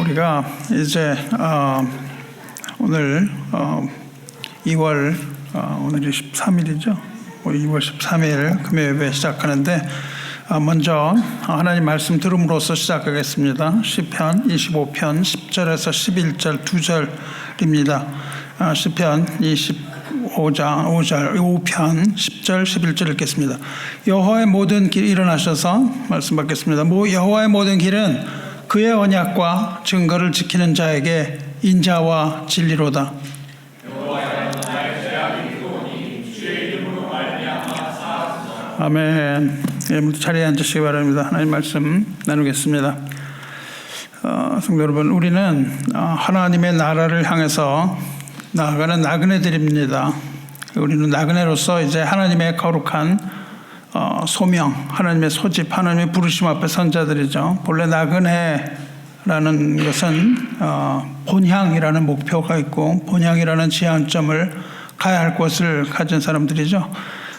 우리가 이제 오늘 2월 오늘이 13일이죠. 2월 13일 금요 예배 시작하는데 먼저 하나님 말씀 들음으로써 시작하겠습니다. 시편 25편 10절에서 11절 2절입니다. 시편 5편 10절 11절 읽겠습니다. 여호와의 모든 길 일어나셔서 말씀 받겠습니다. 여호와의 모든 길은 그의 언약과 증거를 지키는 자에게 인자와 진리로다. 아멘. 모두 자리에 앉으시기 바랍니다. 하나님 말씀 나누겠습니다. 성도 여러분, 우리는 하나님의 나라를 향해서 나아가는 나그네들입니다. 우리는 나그네로서 이제 하나님의 거룩한 소명, 하나님의 소집, 하나님의 부르심 앞에 선 자들이죠. 본래 나그네라는 것은 본향이라는 목표가 있고 본향이라는 지향점을 가야 할 곳을 가진 사람들이죠.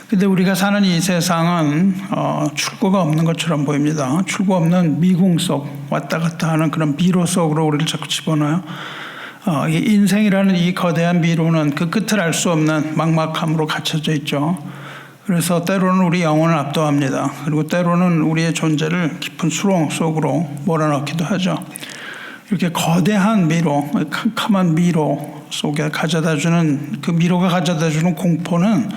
근데 우리가 사는 이 세상은 출구가 없는 것처럼 보입니다. 출구 없는 미궁 속, 왔다 갔다 하는 그런 미로 속으로 우리를 자꾸 집어넣어요. 이 인생이라는 이 거대한 미로는 그 끝을 알 수 없는 막막함으로 갇혀져 있죠. 그래서 때로는 우리 영혼을 압도합니다. 그리고 때로는 우리의 존재를 깊은 수렁 속으로 몰아넣기도 하죠. 이렇게 거대한 미로, 캄캄한 미로 속에 가져다주는, 그 미로가 가져다주는 공포는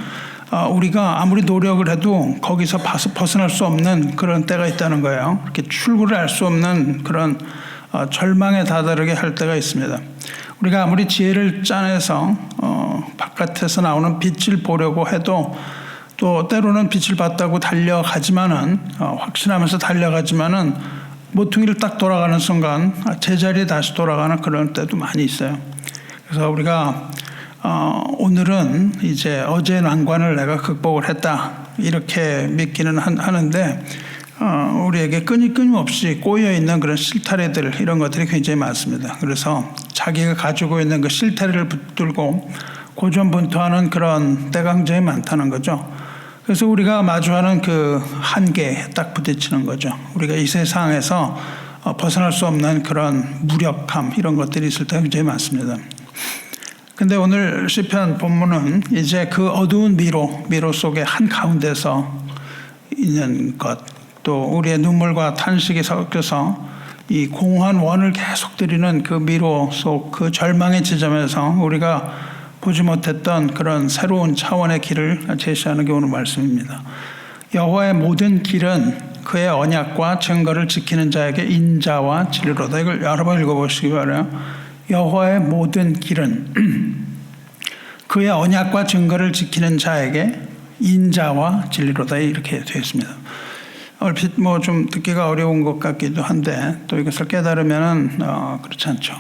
우리가 아무리 노력을 해도 거기서 벗어날 수 없는 그런 때가 있다는 거예요. 이렇게 출구를 알 수 없는 그런 절망에 다다르게 할 때가 있습니다. 우리가 아무리 지혜를 짜내서 바깥에서 나오는 빛을 보려고 해도 또 때로는 빛을 봤다고 달려가지만은 확신하면서 달려가지만은 모퉁이를 딱 돌아가는 순간 제자리에 다시 돌아가는 그런 때도 많이 있어요. 그래서 우리가 오늘은 이제 어제의 난관을 내가 극복을 했다 이렇게 믿기는 하는데 우리에게 끊임없이 꼬여있는 그런 실타래들, 이런 것들이 굉장히 많습니다. 그래서 자기가 가지고 있는 그 실타래를 붙들고 고전분투하는 그런 때가 굉장히 많다는 거죠. 그래서 우리가 마주하는 그 한계에 딱 부딪히는 거죠. 우리가 이 세상에서 벗어날 수 없는 그런 무력함, 이런 것들이 있을 때 굉장히 많습니다. 근데 오늘 시편 본문은 이제 그 어두운 미로 속의 한 가운데서 있는 것, 또 우리의 눈물과 탄식이 섞여서 이 공허한 원을 계속 들이는 그 미로 속, 그 절망의 지점에서 우리가 보지 못했던 그런 새로운 차원의 길을 제시하는 게 오늘 말씀입니다. 여호와의 모든 길은 그의 언약과 증거를 지키는 자에게 인자와 진리로다. 이걸 여러 번 읽어보시기 바라요. 여호와의 모든 길은 그의 언약과 증거를 지키는 자에게 인자와 진리로다. 이렇게 되어 있습니다. 얼핏 좀 듣기가 어려운 것 같기도 한데 또 이것을 깨달으면 그렇지 않죠.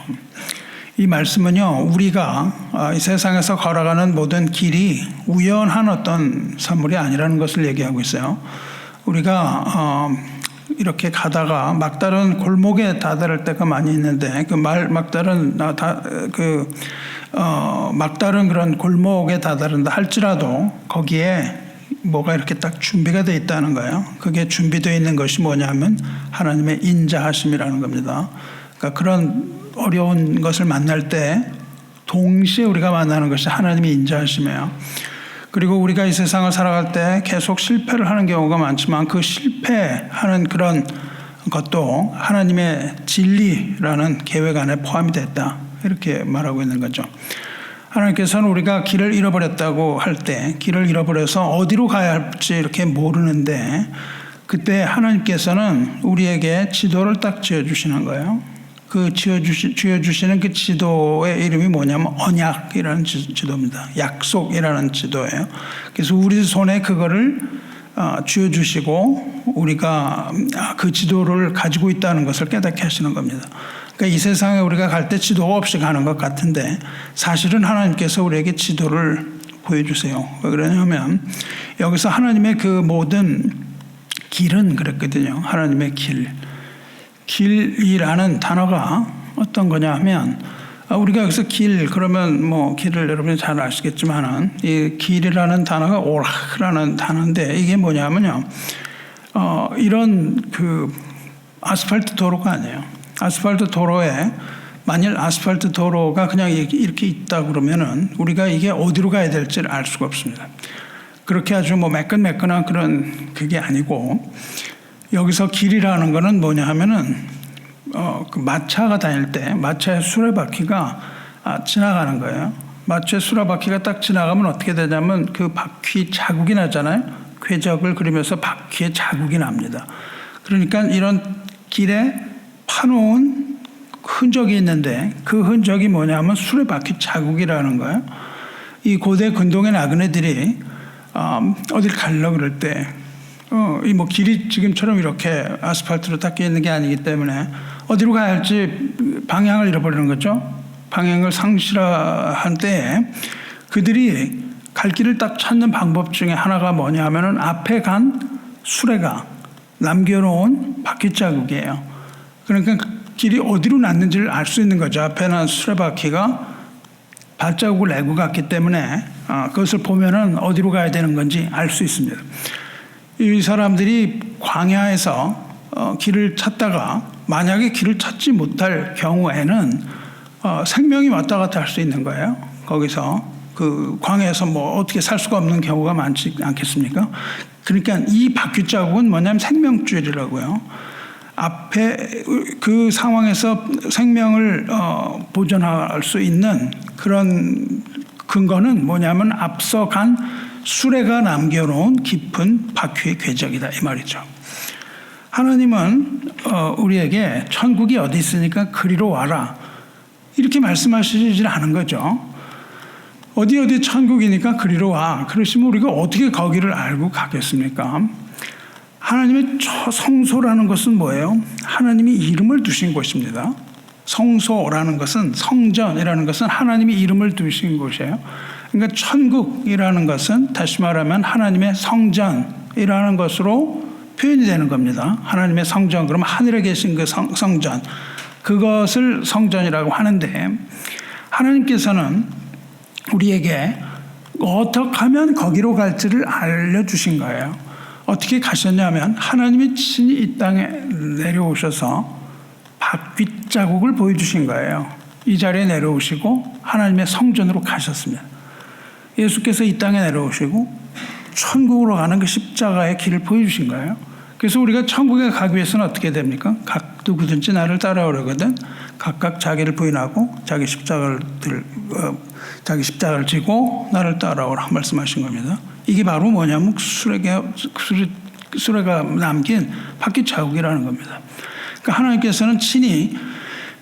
이 말씀은요, 우리가 이 세상에서 걸어가는 모든 길이 우연한 어떤 산물이 아니라는 것을 얘기하고 있어요. 우리가 이렇게 가다가 막다른 골목에 다다를 때가 많이 있는데 막다른 그런 골목에 다다른다 할지라도 거기에 뭐가 이렇게 딱 준비가 되어 있다는 거예요. 그게 준비되어 있는 것이 뭐냐면 하나님의 인자하심이라는 겁니다. 그러니까 그런 어려운 것을 만날 때 동시에 우리가 만나는 것이 하나님의 인자하심이에요. 그리고 우리가 이 세상을 살아갈 때 계속 실패를 하는 경우가 많지만 그 실패하는 그런 것도 하나님의 진리라는 계획 안에 포함이 됐다, 이렇게 말하고 있는 거죠. 하나님께서는 우리가 길을 잃어버렸다고 할 때, 길을 잃어버려서 어디로 가야 할지 이렇게 모르는데 그때 하나님께서는 우리에게 지도를 딱 지어주시는 거예요. 그 지어주시는 그 지도의 이름이 뭐냐면 언약이라는 지도입니다. 약속이라는 지도예요. 그래서 우리 손에 그거를 쥐어주시고 우리가 그 지도를 가지고 있다는 것을 깨닫게 하시는 겁니다. 그러니까 이 세상에 우리가 갈 때 지도가 없이 가는 것 같은데 사실은 하나님께서 우리에게 지도를 보여주세요. 왜 그러냐면 여기서 하나님의 그 모든 길은 그랬거든요. 하나님의 길이라는 단어가 어떤 거냐 하면 우리가 여기서 길 그러면 길을 여러분이 잘 아시겠지만은 이 길이라는 단어가 오라라는 단어인데 이게 뭐냐면요. 이런 그 아스팔트 도로가 아니에요. 아스팔트 도로에 만일 아스팔트 도로가 그냥 이렇게 있다 그러면은 우리가 이게 어디로 가야 될지를 알 수가 없습니다. 그렇게 아주 뭐 매끈매끈한 그런 그게 아니고 여기서 길이라는 거는 뭐냐 하면은 그 마차가 다닐 때 마차의 수레바퀴가 지나가는 거예요. 마차의 수레바퀴가 딱 지나가면 어떻게 되냐면 그 바퀴 자국이 나잖아요. 궤적을 그리면서 바퀴에 자국이 납니다. 그러니까 이런 길에 파놓은 흔적이 있는데 그 흔적이 뭐냐면 수레바퀴 자국이라는 거예요. 이 고대 근동의 나그네들이 어딜 가려고 그럴 때 이 뭐 길이 지금처럼 이렇게 아스팔트로 닦여 있는 게 아니기 때문에 어디로 가야 할지 방향을 잃어버리는 거죠. 방향을 상실한 때에 그들이 갈 길을 딱 찾는 방법 중에 하나가 뭐냐 하면은 앞에 간 수레가 남겨놓은 바퀴 자국이에요. 그러니까 길이 어디로 났는지를 알 수 있는 거죠. 앞에 난 수레바퀴가 발자국을 내고 갔기 때문에 그것을 보면은 어디로 가야 되는 건지 알 수 있습니다. 이 사람들이 광야에서 길을 찾다가 만약에 길을 찾지 못할 경우에는 생명이 왔다 갔다 할 수 있는 거예요. 거기서 그 광야에서 뭐 어떻게 살 수가 없는 경우가 많지 않겠습니까? 그러니까 이 바퀴 자국은 뭐냐면 생명줄이라고요. 앞에 그 상황에서 생명을 보존할 수 있는 그런 근거는 뭐냐면 앞서 간 수레가 남겨놓은 깊은 바퀴의 궤적이다 이 말이죠. 하나님은 우리에게 천국이 어디 있으니까 그리로 와라 이렇게 말씀하시지 않은 거죠. 어디 천국이니까 그리로 와. 그러시면 우리가 어떻게 거기를 알고 가겠습니까? 하나님의 성소라는 것은 뭐예요? 하나님이 이름을 두신 곳입니다. 성소라는 것은 성전이라는 것은 하나님이 이름을 두신 곳이에요. 그러니까 천국이라는 것은 다시 말하면 하나님의 성전이라는 것으로 표현이 되는 겁니다. 하나님의 성전 그러면 하늘에 계신 그 성전 그것을 성전이라고 하는데 하나님께서는 우리에게 어떻게 하면 거기로 갈지를 알려주신 거예요. 어떻게 가셨냐면 하나님이 친히 이 땅에 내려오셔서 바퀴 자국을 보여주신 거예요. 이 자리에 내려오시고 하나님의 성전으로 가셨습니다. 예수께서 이 땅에 내려오시고 천국으로 가는 그 십자가의 길을 보여주신 거예요. 그래서 우리가 천국에 가기 위해서는 어떻게 됩니까? 각 누구든지 나를 따라오려거든 각각 자기를 부인하고 자기 십자가를 지고 나를 따라오라 말씀하신 겁니다. 이게 바로 뭐냐면 수레가 남긴 바퀴 자국이라는 겁니다. 그러니까 하나님께서는 친히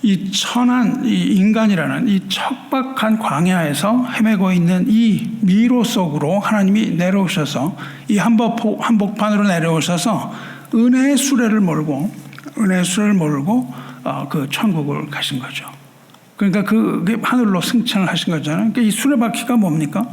이 천한 이 인간이라는 이 척박한 광야에서 헤매고 있는 이 미로 속으로 하나님이 내려오셔서 이 한복판으로 내려오셔서 은혜의 수레를 몰고 그 천국을 가신 거죠. 그러니까 그게 하늘로 승천을 하신 거잖아요. 그러니까 이 수레바퀴가 뭡니까?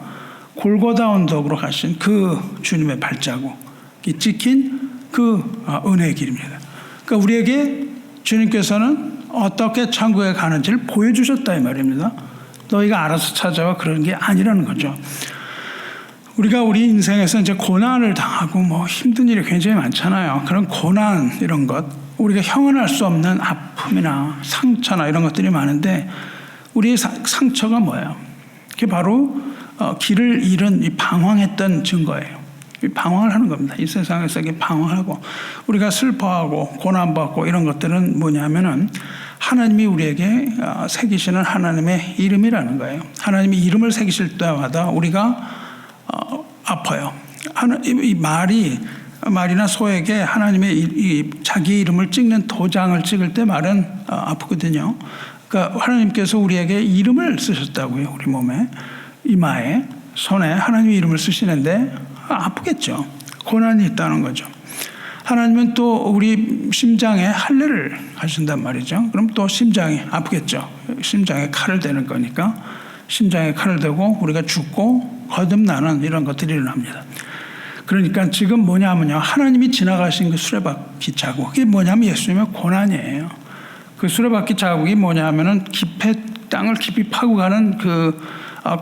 골고다 언덕으로 가신 그 주님의 발자국이 찍힌 그 은혜의 길입니다. 그러니까 우리에게 주님께서는 어떻게 천국에 가는지를 보여주셨다 이 말입니다. 너희가 알아서 찾아와 그런 게 아니라는 거죠. 우리가 우리 인생에서 이제 고난을 당하고 뭐 힘든 일이 굉장히 많잖아요. 그런 고난 이런 것 우리가 형언할 수 없는 아픔이나 상처나 이런 것들이 많은데 우리의 상처가 뭐예요? 그게 바로 길을 잃은 이 방황했던 증거예요. 방황을 하는 겁니다. 이 세상에서 이게 방황하고 우리가 슬퍼하고 고난받고 이런 것들은 뭐냐면은 하나님이 우리에게 새기시는 하나님의 이름이라는 거예요. 하나님이 이름을 새기실 때마다 우리가 아파요. 이 말이나 소에게 하나님의 자기의 이름을 찍는 도장을 찍을 때 말은 아프거든요. 그러니까 하나님께서 우리에게 이름을 쓰셨다고요. 우리 몸에 이마에 손에 하나님의 이름을 쓰시는데 아프겠죠. 고난이 있다는 거죠. 하나님은 또 우리 심장에 할례를 하신단 말이죠. 그럼 또 심장이 아프겠죠. 심장에 칼을 대는 거니까 심장에 칼을 대고 우리가 죽고 거듭나는 이런 것들이 일어납니다. 그러니까 지금 뭐냐면요. 하나님이 지나가신 그 수레바퀴 자국. 그게 뭐냐면 예수님의 고난이에요. 그 수레바퀴 자국이 뭐냐면은 땅을 깊이 파고 가는 그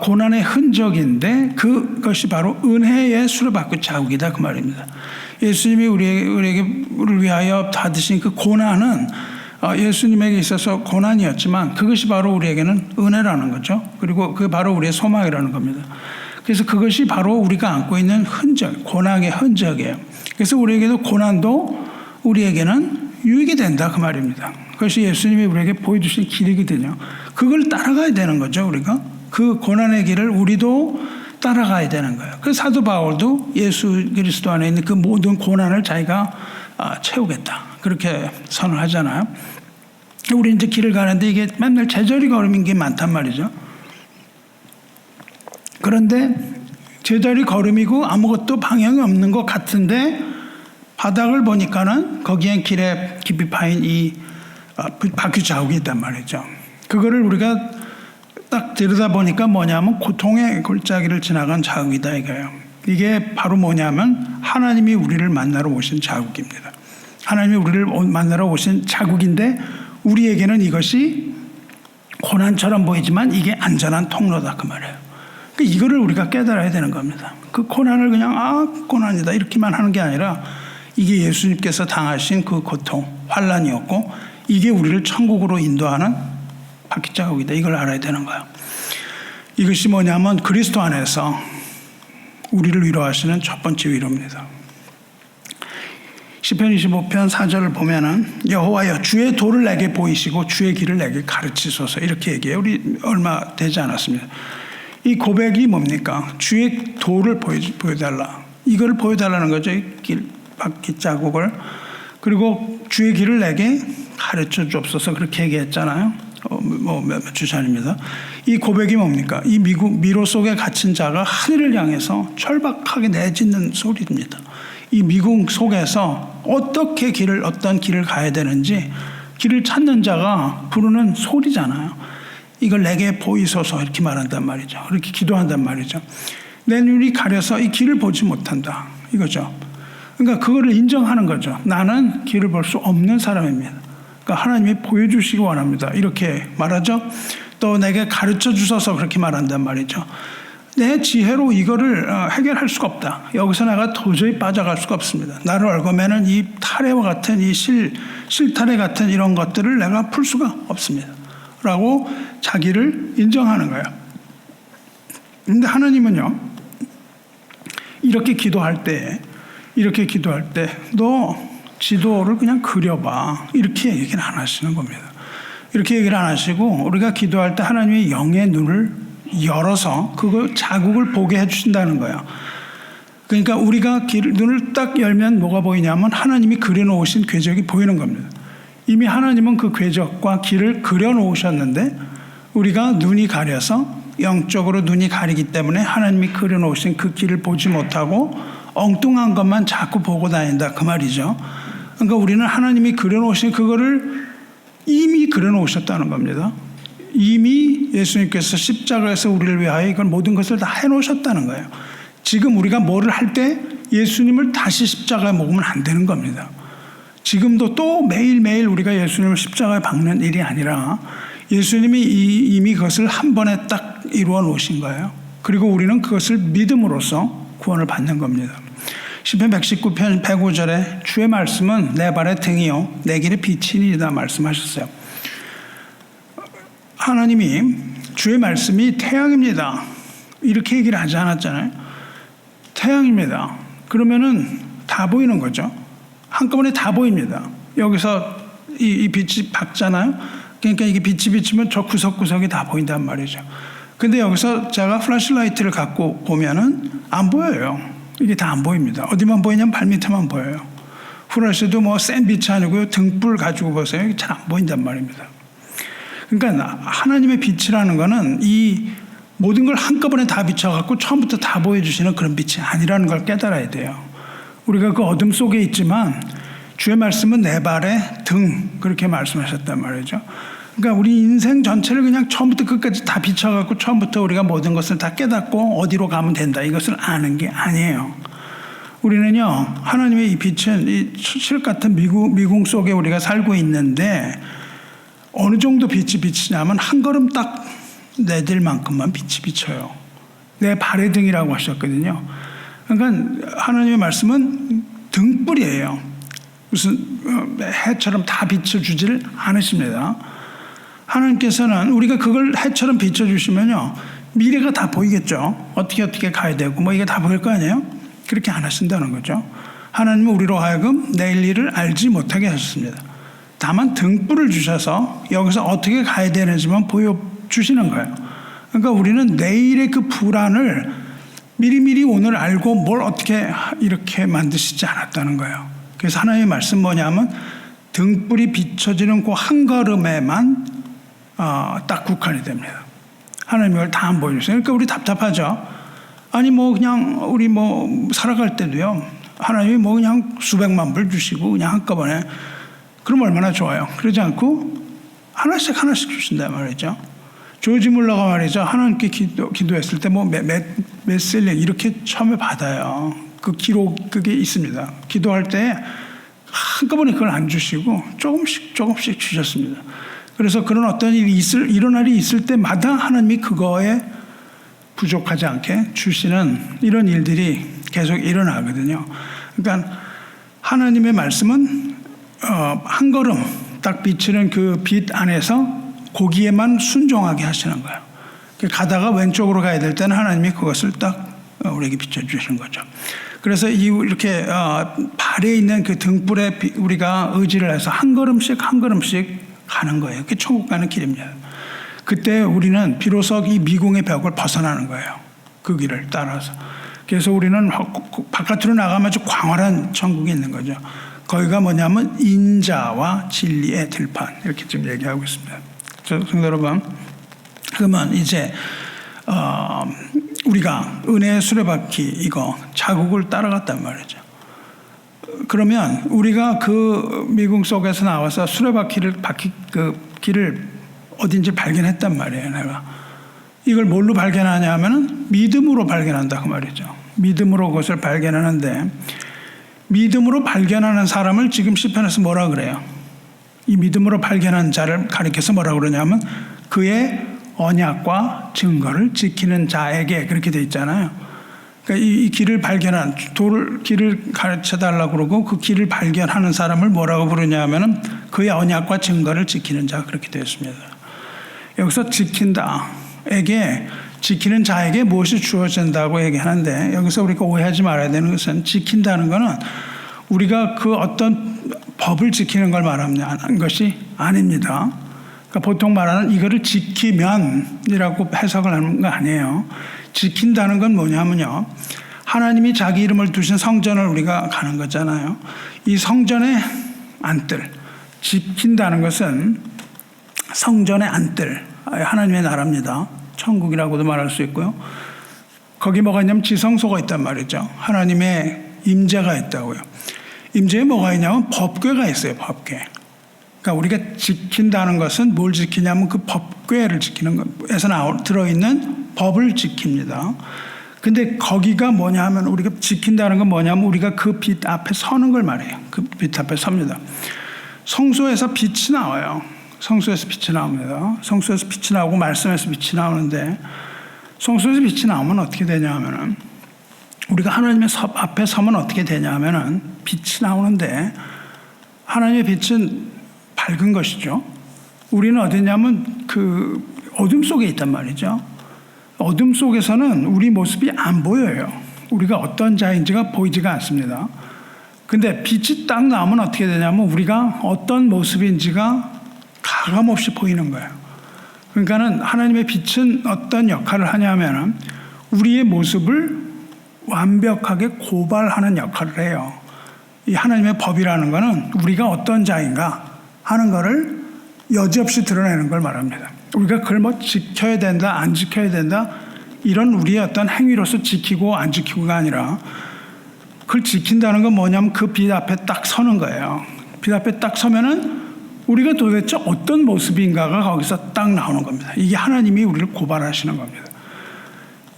고난의 흔적인데 그것이 바로 은혜의 수레바퀴 자국이다 그 말입니다. 예수님이 우리를 위하여 받으신 그 고난은 예수님에게 있어서 고난이었지만 그것이 바로 우리에게는 은혜라는 거죠. 그리고 그 바로 우리의 소망이라는 겁니다. 그래서 그것이 바로 우리가 안고 있는 흔적, 고난의 흔적이에요. 그래서 우리에게도 고난도 우리에게는 유익이 된다 그 말입니다. 그것이 예수님이 우리에게 보여주신 길이거든요. 그걸 따라가야 되는 거죠. 우리가 그 고난의 길을 우리도 따라가야 되는 거예요. 그래서 사도 바울도 예수 그리스도 안에 있는 그 모든 고난을 자기가 채우겠다 그렇게 선언하잖아요. 우리 이제 길을 가는데 이게 맨날 제자리 걸음인 게 많단 말이죠. 그런데 제자리 걸음이고 아무것도 방향이 없는 것 같은데 바닥을 보니까는 거기엔 길에 깊이 파인 이 바퀴 자국이 있단 말이죠. 그거를 우리가 딱 들여다보니까 뭐냐면 고통의 골짜기를 지나간 자국이다 이거예요. 이게 바로 뭐냐면 하나님이 우리를 만나러 오신 자국입니다. 하나님이 우리를 만나러 오신 자국인데 우리에게는 이것이 고난처럼 보이지만 이게 안전한 통로다 그 말이에요. 그러니까 이거를 우리가 깨달아야 되는 겁니다. 그 고난을 그냥 고난이다 이렇게만 하는 게 아니라 이게 예수님께서 당하신 그 고통, 환난이었고 이게 우리를 천국으로 인도하는 바퀴자국이다. 이걸 알아야 되는 거예요. 이것이 뭐냐면 그리스도 안에서 우리를 위로하시는 첫 번째 위로입니다. 시편 25편 4절을 보면은 여호와여 주의 도를 내게 보이시고 주의 길을 내게 가르치소서 이렇게 얘기해요. 우리 얼마 되지 않았습니다. 이 고백이 뭡니까? 주의 도를 보여달라. 이걸 보여달라는 거죠. 이 길, 바퀴 자국을. 그리고 주의 길을 내게 가르쳐 주옵소서 그렇게 얘기했잖아요. 몇 주 전입니다. 이 고백이 뭡니까? 이 미로 속에 갇힌 자가 하늘을 향해서 철박하게 내짖는 소리입니다. 이 미궁 속에서 어떤 길을 가야 되는지 길을 찾는 자가 부르는 소리잖아요. 이걸 내게 보이소서 이렇게 말한단 말이죠. 그렇게 기도한단 말이죠. 내 눈이 가려서 이 길을 보지 못한다 이거죠. 그러니까 그거를 인정하는 거죠. 나는 길을 볼 수 없는 사람입니다. 그러니까 하나님이 보여주시기 원합니다. 이렇게 말하죠. 또 내게 가르쳐 주셔서 그렇게 말한단 말이죠. 내 지혜로 이거를 해결할 수가 없다. 여기서 내가 도저히 빠져갈 수가 없습니다. 나를 얽어매는 이 타래와 같은 이 실타래 같은 이런 것들을 내가 풀 수가 없습니다. 라고 자기를 인정하는 거예요. 그런데 하나님은요. 이렇게 기도할 때 너 지도를 그냥 그려봐. 이렇게 얘기는 안 하시는 겁니다. 이렇게 얘기를 안 하시고 우리가 기도할 때 하나님이 영의 눈을 열어서 그거 자국을 보게 해주신다는 거예요. 그러니까 우리가 눈을 딱 열면 뭐가 보이냐면 하나님이 그려놓으신 궤적이 보이는 겁니다. 이미 하나님은 그 궤적과 길을 그려놓으셨는데 우리가 눈이 가려서 영적으로 눈이 가리기 때문에 하나님이 그려놓으신 그 길을 보지 못하고 엉뚱한 것만 자꾸 보고 다닌다 그 말이죠. 그러니까 우리는 하나님이 그려놓으신 그거를 이미 그려놓으셨다는 겁니다. 이미 예수님께서 십자가에서 우리를 위하여 이걸 모든 것을 다 해놓으셨다는 거예요. 지금 우리가 뭐를 할 때 예수님을 다시 십자가에 먹으면 안 되는 겁니다. 지금도 또 매일매일 우리가 예수님을 십자가에 박는 일이 아니라 예수님이 이미 그것을 한 번에 딱 이루어 놓으신 거예요. 그리고 우리는 그것을 믿음으로써 구원을 받는 겁니다. 시편 119편 105절에 주의 말씀은 내 발의 등이요 내 길의 빛이니이다 말씀하셨어요. 하나님이 주의 말씀이 태양입니다. 이렇게 얘기를 하지 않았잖아요. 태양입니다. 그러면은 다 보이는 거죠. 한꺼번에 다 보입니다. 여기서 이 빛이 밝잖아요. 그러니까 이게 빛이 비치면 저 구석구석이 다 보인단 말이죠. 근데 여기서 제가 플래시라이트를 갖고 보면은 안 보여요. 이게 다 안 보입니다. 어디만 보이냐면 발밑에만 보여요. 플래시도 뭐 센 빛이 아니고요. 등불 가지고 보세요. 이게 잘 안 보인단 말입니다. 그러니까 하나님의 빛이라는 거는 이 모든 걸 한꺼번에 다 비춰갖고 처음부터 다 보여주시는 그런 빛이 아니라는 걸 깨달아야 돼요. 우리가 그 어둠 속에 있지만 주의 말씀은 내 발의 등 그렇게 말씀하셨단 말이죠. 그러니까 우리 인생 전체를 그냥 처음부터 끝까지 다 비춰갖고 처음부터 우리가 모든 것을 다 깨닫고 어디로 가면 된다 이것을 아는 게 아니에요. 우리는요 하나님의 이 빛은 이 실 같은 미궁 속에 우리가 살고 있는데 어느 정도 빛이 비치냐면 한 걸음 딱 내딜 만큼만 빛이 비쳐요. 내 발의 등이라고 하셨거든요. 그러니까 하나님의 말씀은 등불이에요. 무슨 해처럼 다 비춰주질 않으십니다. 하나님께서는 우리가 그걸 해처럼 비춰주시면요, 미래가 다 보이겠죠. 어떻게 가야 되고 뭐 이게 다 보일 거 아니에요? 그렇게 안 하신다는 거죠. 하나님은 우리로 하여금 내일 일을 알지 못하게 하셨습니다. 다만 등불을 주셔서 여기서 어떻게 가야 되는지만 보여주시는 거예요. 그러니까 우리는 내일의 그 불안을 미리미리 오늘 알고 뭘 어떻게 이렇게 만드시지 않았다는 거예요. 그래서 하나님의 말씀 뭐냐면 등불이 비춰지는 그 한 걸음에만 딱 국한이 됩니다. 하나님이 그걸 다 안 보여주세요. 그러니까 우리 답답하죠. 아니 뭐 그냥 우리 뭐 살아갈 때도요, 하나님이 뭐 그냥 수백만 불 주시고 그냥 한꺼번에 그럼 얼마나 좋아요. 그러지 않고 하나씩 주신단 말이죠. 조지 물러가 말이죠, 하나님께 기도했을 때 뭐 몇 셀렉 이렇게 처음에 받아요. 그 기록 그게 있습니다. 기도할 때 한꺼번에 그걸 안 주시고 조금씩 주셨습니다. 그래서 그런 어떤 일이 일어날 일이 있을 때마다 하나님이 그거에 부족하지 않게 주시는 이런 일들이 계속 일어나거든요. 그러니까 하나님의 말씀은 한 걸음 딱 비치는 그 빛 안에서 거기에만 순종하게 하시는 거예요. 가다가 왼쪽으로 가야 될 때는 하나님이 그것을 딱 우리에게 비춰주시는 거죠. 그래서 이렇게 발에 있는 그 등불에 우리가 의지를 해서 한 걸음씩 가는 거예요. 그게 천국 가는 길입니다. 그때 우리는 비로소 이 미궁의 벽을 벗어나는 거예요. 그 길을 따라서. 그래서 우리는 바깥으로 나가면 아주 광활한 천국이 있는 거죠. 거기가 뭐냐면 인자와 진리의 들판, 이렇게 지금 얘기하고 있습니다. 성도 여러분, 그러면 이제 우리가 은혜의 수레바퀴 이거 자국을 따라갔단 말이죠. 그러면 우리가 그 미궁 속에서 나와서 그 길을 어딘지 발견했단 말이에요. 내가 이걸 뭘로 발견하냐 하면은 믿음으로 발견한다 그 말이죠. 믿음으로 그것을 발견하는데, 믿음으로 발견하는 사람을 지금 시편에서 뭐라 그래요? 이 믿음으로 발견한 자를 가리켜서 뭐라 그러냐면 그의 언약과 증거를 지키는 자에게, 그렇게 돼 있잖아요. 그러니까 이 길을 발견한 길을 가르쳐 달라고 그러고 그 길을 발견하는 사람을 뭐라고 부르냐 하면은 그의 언약과 증거를 지키는 자, 그렇게 되어 있습니다. 여기서 지키는 자에게 무엇이 주어진다고 얘기하는데, 여기서 우리가 오해하지 말아야 되는 것은 지킨다는 것은 우리가 그 어떤 법을 지키는 걸 말하는 것이 아닙니다. 그러니까 보통 말하는 이거를 지키면이라고 해석을 하는 거 아니에요. 지킨다는 건 뭐냐면요, 하나님이 자기 이름을 두신 성전을 우리가 가는 거잖아요. 이 성전의 안뜰, 지킨다는 것은 성전의 안뜰, 하나님의 나라입니다. 천국이라고도 말할 수 있고요. 거기 뭐가 있냐면 지성소가 있단 말이죠. 하나님의 임재가 있다고요. 임재에 뭐가 있냐면 법궤가 있어요. 법궤. 그러니까 우리가 지킨다는 것은 뭘 지키냐면 그 법궤를 지키는 것에서 들어있는 법을 지킵니다. 근데 거기가 뭐냐 하면, 우리가 지킨다는 건 뭐냐면 우리가 그 빛 앞에 서는 걸 말해요. 그 빛 앞에 섭니다. 성소에서 빛이 나와요. 성소에서 빛이 나옵니다. 성소에서 빛이 나오고 말씀에서 빛이 나오는데, 성소에서 빛이 나오면 어떻게 되냐 하면은, 우리가 하나님의 앞에 서면 어떻게 되냐 하면은 빛이 나오는데, 하나님의 빛은 밝은 것이죠. 우리는 어디냐면 그 어둠 속에 있단 말이죠. 어둠 속에서는 우리 모습이 안 보여요. 우리가 어떤 자인지가 보이지가 않습니다. 근데 빛이 딱 나오면 어떻게 되냐면 우리가 어떤 모습인지가 가감없이 보이는 거예요. 그러니까는 하나님의 빛은 어떤 역할을 하냐면은 우리의 모습을 완벽하게 고발하는 역할을 해요. 이 하나님의 법이라는 것은 우리가 어떤 자인가 하는 것을 여지없이 드러내는 걸 말합니다. 우리가 그걸 뭐 지켜야 된다, 안 지켜야 된다, 이런 우리의 어떤 행위로서 지키고 안 지키고가 아니라, 그걸 지킨다는 건 뭐냐면 그 빛 앞에 딱 서는 거예요. 빛 앞에 딱 서면은 우리가 도대체 어떤 모습인가가 거기서 딱 나오는 겁니다. 이게 하나님이 우리를 고발하시는 겁니다.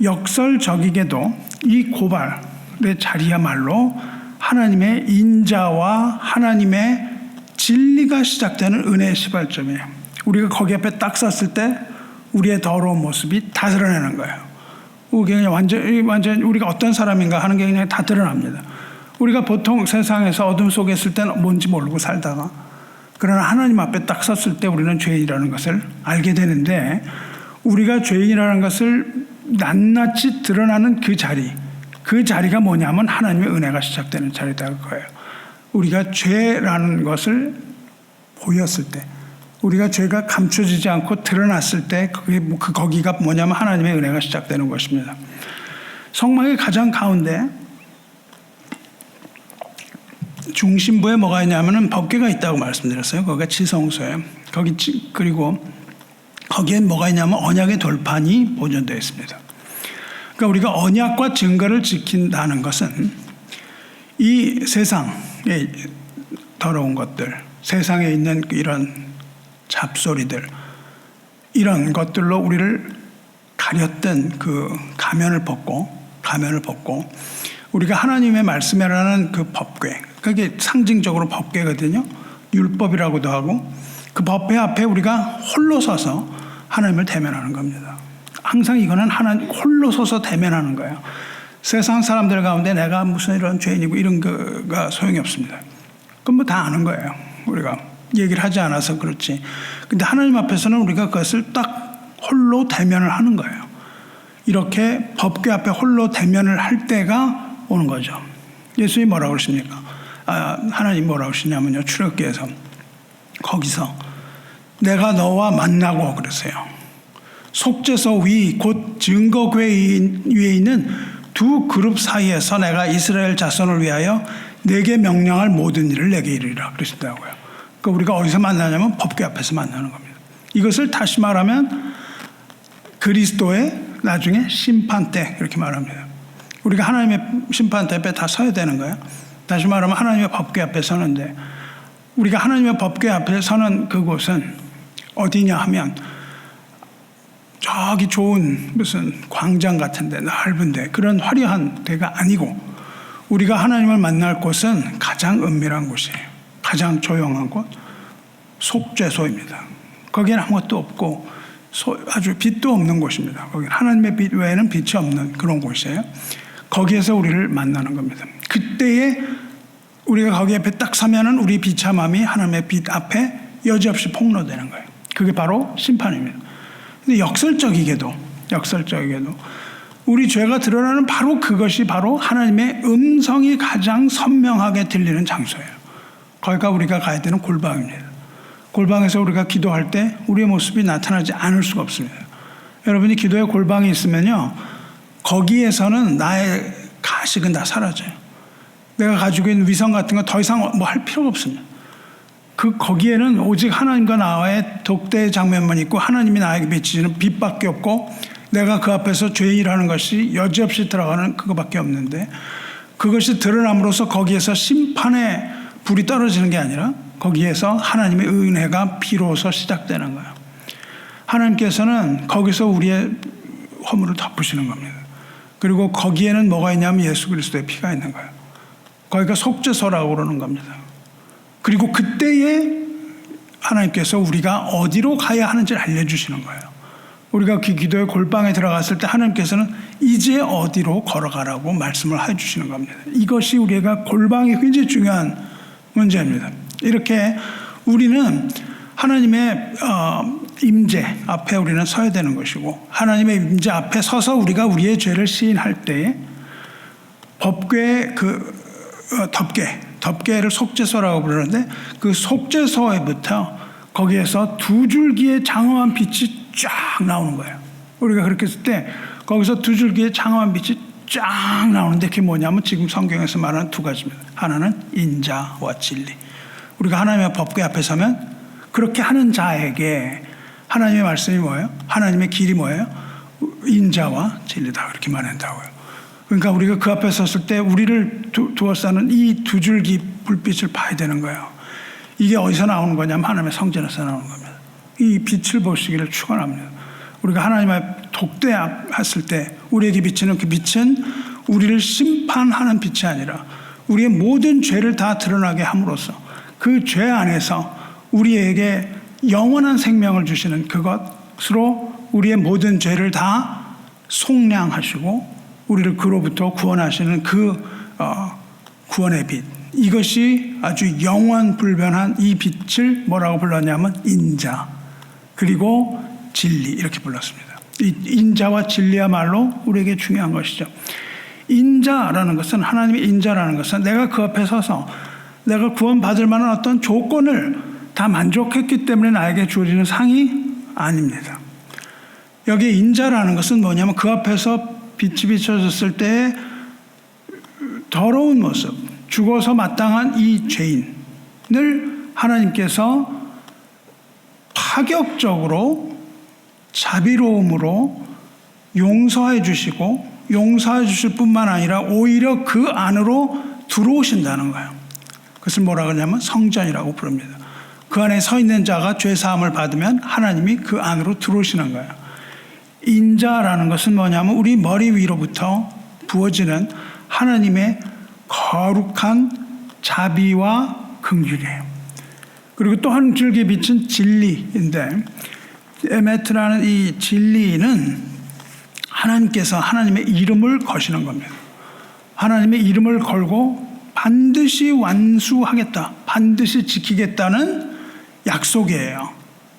역설적이게도 이 고발의 자리야말로 하나님의 인자와 하나님의 진리가 시작되는 은혜의 시발점이에요. 우리가 거기 앞에 딱 섰을 때 우리의 더러운 모습이 다 드러나는 거예요. 그냥 완전 우리가 어떤 사람인가 하는 게 그냥 다 드러납니다. 우리가 보통 세상에서 어둠 속에 있을 때는 뭔지 모르고 살다가, 그러나 하나님 앞에 딱 섰을 때 우리는 죄인이라는 것을 알게 되는데, 우리가 죄인이라는 것을 낱낱이 드러나는 그 자리가 뭐냐면 하나님의 은혜가 시작되는 자리다 그거예요. 우리가 죄라는 것을 보였을 때, 우리가 죄가 감춰지지 않고 드러났을 때 거기가 뭐냐면 하나님의 은혜가 시작되는 것입니다. 성막의 가장 가운데 중심부에 뭐가 있냐면은 법궤가 있다고 말씀드렸어요. 거기가 지성소예요. 그리고 거기에 뭐가 있냐면 언약의 돌판이 보존되어 있습니다. 그러니까 우리가 언약과 증거를 지킨다는 것은 이 세상의 더러운 것들, 세상에 있는 이런 잡소리들, 이런 것들로 우리를 가렸던 그 가면을 벗고 우리가 하나님의 말씀이라는 그 법궤, 그게 상징적으로 법궤거든요. 율법이라고도 하고, 그 법궤 앞에 우리가 홀로 서서 하나님을 대면하는 겁니다. 항상 이거는 하나님 홀로 서서 대면하는 거예요. 세상 사람들 가운데 내가 무슨 이런 죄인이고 이런 거가 소용이 없습니다. 그건 뭐 다 아는 거예요. 우리가 얘기를 하지 않아서 그렇지. 근데 하나님 앞에서는 우리가 그것을 딱 홀로 대면을 하는 거예요. 이렇게 법궤 앞에 홀로 대면을 할 때가 오는 거죠. 예수님이 뭐라고 그러십니까? 하나님 뭐라고 하시냐면요, 출애굽기에서 거기서 내가 너와 만나고 그러세요. 속죄소 위 곧 증거궤 위에 있는 두 그룹 사이에서 내가 이스라엘 자손을 위하여 내게 명령할 모든 일을 내게 이르리라 그러신다고요. 그러니까 우리가 어디서 만나냐면 법궤 앞에서 만나는 겁니다. 이것을 다시 말하면 그리스도의 나중에 심판 때 이렇게 말합니다. 우리가 하나님의 심판 때 앞에 다 서야 되는 거예요. 다시 말하면 하나님의 법궤 앞에 서는데, 우리가 하나님의 법궤 앞에 서는 그곳은 어디냐 하면 저기 좋은 무슨 광장 같은데 넓은데 그런 화려한 데가 아니고, 우리가 하나님을 만날 곳은 가장 은밀한 곳이에요. 가장 조용한 곳, 속죄소입니다. 거기에는 아무것도 없고 아주 빛도 없는 곳입니다. 거기는 하나님의 빛 외에는 빛이 없는 그런 곳이에요. 거기에서 우리를 만나는 겁니다. 그때에 우리가 거기 앞에 딱 서면은 우리 비참함이 하나님의 빛 앞에 여지없이 폭로되는 거예요. 그게 바로 심판입니다. 근데 역설적이게도 우리 죄가 드러나는 바로 그것이 바로 하나님의 음성이 가장 선명하게 들리는 장소예요. 거기가 우리가 가야 되는 골방입니다. 골방에서 우리가 기도할 때 우리의 모습이 나타나지 않을 수가 없습니다. 여러분이 기도의 골방이 있으면요, 거기에서는 나의 가식은 다 사라져요. 내가 가지고 있는 위선 같은 거 더 이상 뭐 할 필요가 없습니다. 거기에는 오직 하나님과 나와의 독대의 장면만 있고 하나님이 나에게 비치시는 빛밖에 없고, 내가 그 앞에서 죄인이라는 것이 여지없이 들어가는 그거밖에 없는데, 그것이 드러남으로써 거기에서 심판의 불이 떨어지는 게 아니라 거기에서 하나님의 은혜가 비로소 시작되는 거예요. 하나님께서는 거기서 우리의 허물을 덮으시는 겁니다. 그리고 거기에는 뭐가 있냐면 예수 그리스도의 피가 있는 거예요. 거기가 속죄소라고 그러는 겁니다. 그리고 그때에 하나님께서 우리가 어디로 가야 하는지를 알려주시는 거예요. 우리가 그 기도의 골방에 들어갔을 때 하나님께서는 이제 어디로 걸어가라고 말씀을 해주시는 겁니다. 이것이 우리가 골방이 굉장히 중요한 문제입니다. 이렇게 우리는 하나님의 임재 앞에 우리는 서야 되는 것이고, 하나님의 임재 앞에 서서 우리가 우리의 죄를 시인할 때에 법궤 덮개를 속죄소라고 부르는데, 그 속죄소에부터 거기에서 두 줄기의 장엄한 빛이 쫙 나오는 거예요. 우리가 그렇게 했을 때 거기서 두 줄기의 장엄한 빛이 쫙 나오는데, 그게 뭐냐면 지금 성경에서 말하는 두 가지입니다. 하나는 인자와 진리. 우리가 하나님의 법궤 앞에 서면 그렇게 하는 자에게 하나님의 말씀이 뭐예요? 하나님의 길이 뭐예요? 인자와 진리다, 그렇게 말한다고요. 그러니까 우리가 그 앞에 섰을 때 우리를 두어싸는 이 두 줄기 불빛을 봐야 되는 거예요. 이게 어디서 나오는 거냐면 하나님의 성전에서 나오는 겁니다. 이 빛을 보시기를 축원합니다. 우리가 하나님의 독대했을 때 우리에게 비치는 그 빛은 우리를 심판하는 빛이 아니라 우리의 모든 죄를 다 드러나게 함으로써 그 죄 안에서 우리에게 영원한 생명을 주시는 그것으로 우리의 모든 죄를 다 속량하시고 우리를 그로부터 구원하시는 그 구원의 빛. 이것이 아주 영원 불변한 이 빛을 뭐라고 불렀냐면 인자, 그리고 진리, 이렇게 불렀습니다. 이 인자와 진리야말로 우리에게 중요한 것이죠. 인자라는 것은, 하나님의 인자라는 것은 내가 그 앞에 서서 내가 구원받을 만한 어떤 조건을 다 만족했기 때문에 나에게 주어지는 상이 아닙니다. 여기 인자라는 것은 뭐냐면 그 앞에서 빛이 비춰졌을 때 더러운 모습, 죽어서 마땅한 이 죄인을 하나님께서 파격적으로 자비로움으로 용서해 주시고, 용서해 주실 뿐만 아니라 오히려 그 안으로 들어오신다는 거예요. 그것을 뭐라 그러냐면 성전이라고 부릅니다. 그 안에 서 있는 자가 죄 사함을 받으면 하나님이 그 안으로 들어오시는 거예요. 인자라는 것은 뭐냐면 우리 머리 위로부터 부어지는 하나님의 거룩한 자비와 긍휼이에요. 그리고 또 한 줄기에 비친 진리인데, 에메트라는 이 진리는 하나님께서 하나님의 이름을 거시는 겁니다. 하나님의 이름을 걸고 반드시 완수하겠다, 반드시 지키겠다는 약속이에요.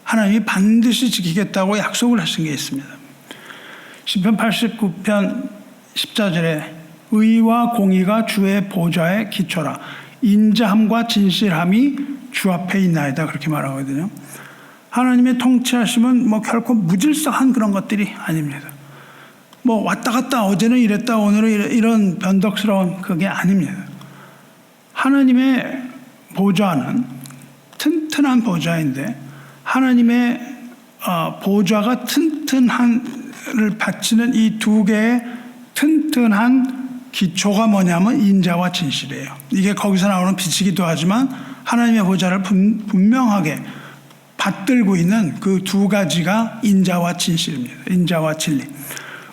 하나님이 반드시 지키겠다고 약속을 하신 게 있습니다. 시편 89편 14절에 의와 공의가 주의 보좌에 기초라, 인자함과 진실함이 주 앞에 있나이다, 그렇게 말하거든요. 하나님의 통치하심은 뭐 결코 무질서한 그런 것들이 아닙니다. 뭐 왔다 갔다 어제는 이랬다 오늘은 이런 변덕스러운 그게 아닙니다. 하나님의 보좌는 튼튼한 보좌인데, 하나님의 보좌가 튼튼한을 바치는 이 두 개의 튼튼한 기초가 뭐냐면 인자와 진실이에요. 이게 거기서 나오는 빛이기도 하지만 하나님의 보좌를 분명하게 받들고 있는 그 두 가지가 인자와 진실입니다. 인자와 진리.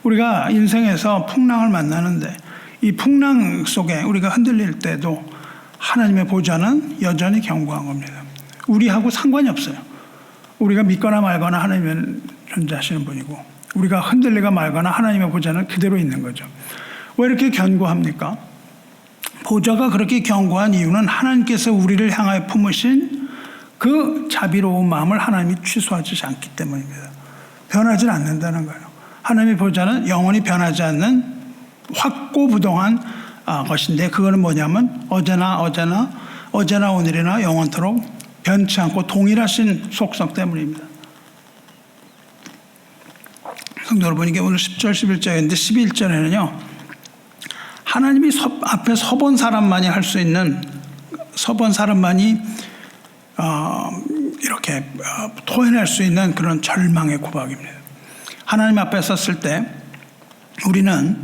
우리가 인생에서 풍랑을 만나는데 이 풍랑 속에 우리가 흔들릴 때도 하나님의 보좌는 여전히 견고한 겁니다. 우리하고 상관이 없어요. 우리가 믿거나 말거나 하나님은 존재하시는 분이고, 우리가 흔들리가 말거나 하나님의 보좌는 그대로 있는 거죠. 왜 이렇게 견고합니까? 보좌가 그렇게 견고한 이유는 하나님께서 우리를 향하여 품으신 그 자비로운 마음을 하나님이 취소하지 않기 때문입니다. 변하지 않는다는 거예요. 하나님의 보좌는 영원히 변하지 않는 확고부동한 것인데, 그거는 뭐냐면 어제나 오늘이나 영원토록 변치 않고 동일하신 속성 때문입니다. 성도 여러분, 이게 오늘 10절 11절인데 11절에는요 하나님이 앞에 서본 사람만이 할 수 있는, 서본 사람만이 이렇게 토해낼 수 있는 그런 절망의 고백입니다. 하나님 앞에 섰을 때 우리는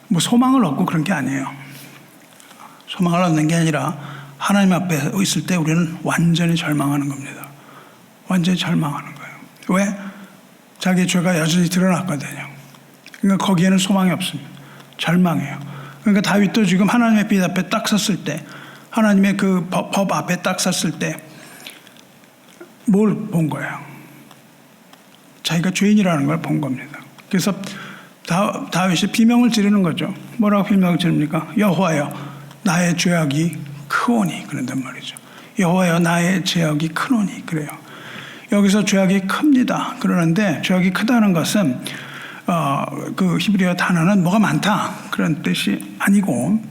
뭐 소망을 얻고 그런 게 아니에요. 소망을 얻는 게 아니라 하나님 앞에 있을 때 우리는 완전히 절망하는 겁니다. 완전히 절망하는 거예요. 왜? 자기의 죄가 여전히 드러났거든요. 그러니까 거기에는 소망이 없습니다. 절망해요. 그러니까 다윗도 지금 하나님의 빛 앞에 딱 섰을 때, 하나님의 그 법 앞에 딱 섰을 때 뭘 본 거예요? 자기가 죄인이라는 걸 본 겁니다. 그래서 다윗이 비명을 지르는 거죠. 뭐라고 비명을 지릅니까? 여호와여, 나의 죄악이 크오니, 그런단 말이죠. 여호와여, 나의 죄악이 크노니, 그래요. 여기서 죄악이 큽니다. 그러는데 죄악이 크다는 것은 그 히브리어 단어는 뭐가 많다 그런 뜻이 아니고,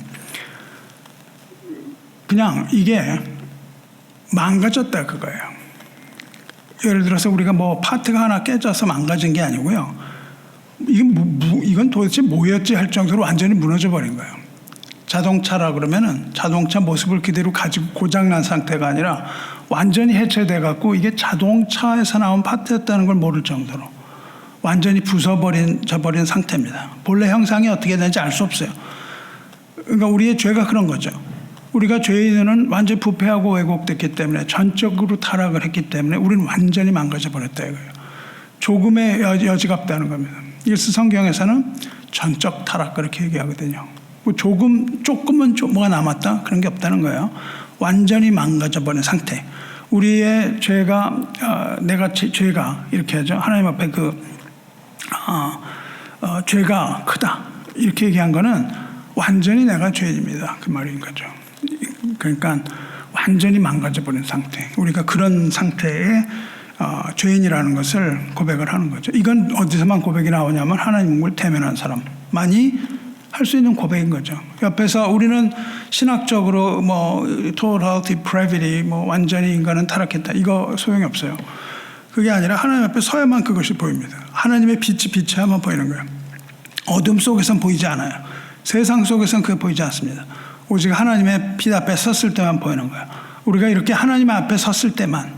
그냥 이게 망가졌다 그거예요. 예를 들어서 우리가 뭐 파트가 하나 깨져서 망가진 게 아니고요. 이건 도대체 뭐였지 할 정도로 완전히 무너져 버린 거예요. 자동차라 그러면은 자동차 모습을 그대로 가지고 고장난 상태가 아니라 완전히 해체돼 갖고 이게 자동차에서 나온 파트였다는 걸 모를 정도로 완전히 부숴버린 상태입니다. 본래 형상이 어떻게 되는지 알 수 없어요. 그러니까 우리의 죄가 그런 거죠. 우리가 죄인은 완전히 부패하고 왜곡됐기 때문에, 전적으로 타락을 했기 때문에 우리는 완전히 망가져 버렸다 이거예요. 조금의 여지가 없다는 겁니다. 그래서 성경에서는 전적 타락 그렇게 얘기하거든요. 뭐 조금은 뭐가 남았다 그런 게 없다는 거예요. 완전히 망가져 버린 상태. 우리의 죄가 죄가 이렇게 하죠. 하나님 앞에 죄가 크다 이렇게 얘기한 거는 완전히 내가 죄인입니다. 그 말인 거죠. 그러니까 완전히 망가져버린 상태. 우리가 그런 상태에 죄인이라는 것을 고백을 하는 거죠. 이건 어디서만 고백이 나오냐면 하나님을 대면한 사람만이 할 수 있는 고백인 거죠. 옆에서 우리는 신학적으로 total depravity, 완전히 인간은 타락했다. 이거 소용이 없어요. 그게 아니라 하나님 앞에 서야만 그것이 보입니다. 하나님의 빛이 비쳐야만 보이는 거예요. 어둠 속에선 보이지 않아요. 세상 속에선 그게 보이지 않습니다. 오직 하나님의 빛 앞에 섰을 때만 보이는 거예요. 우리가 이렇게 하나님 앞에 섰을 때만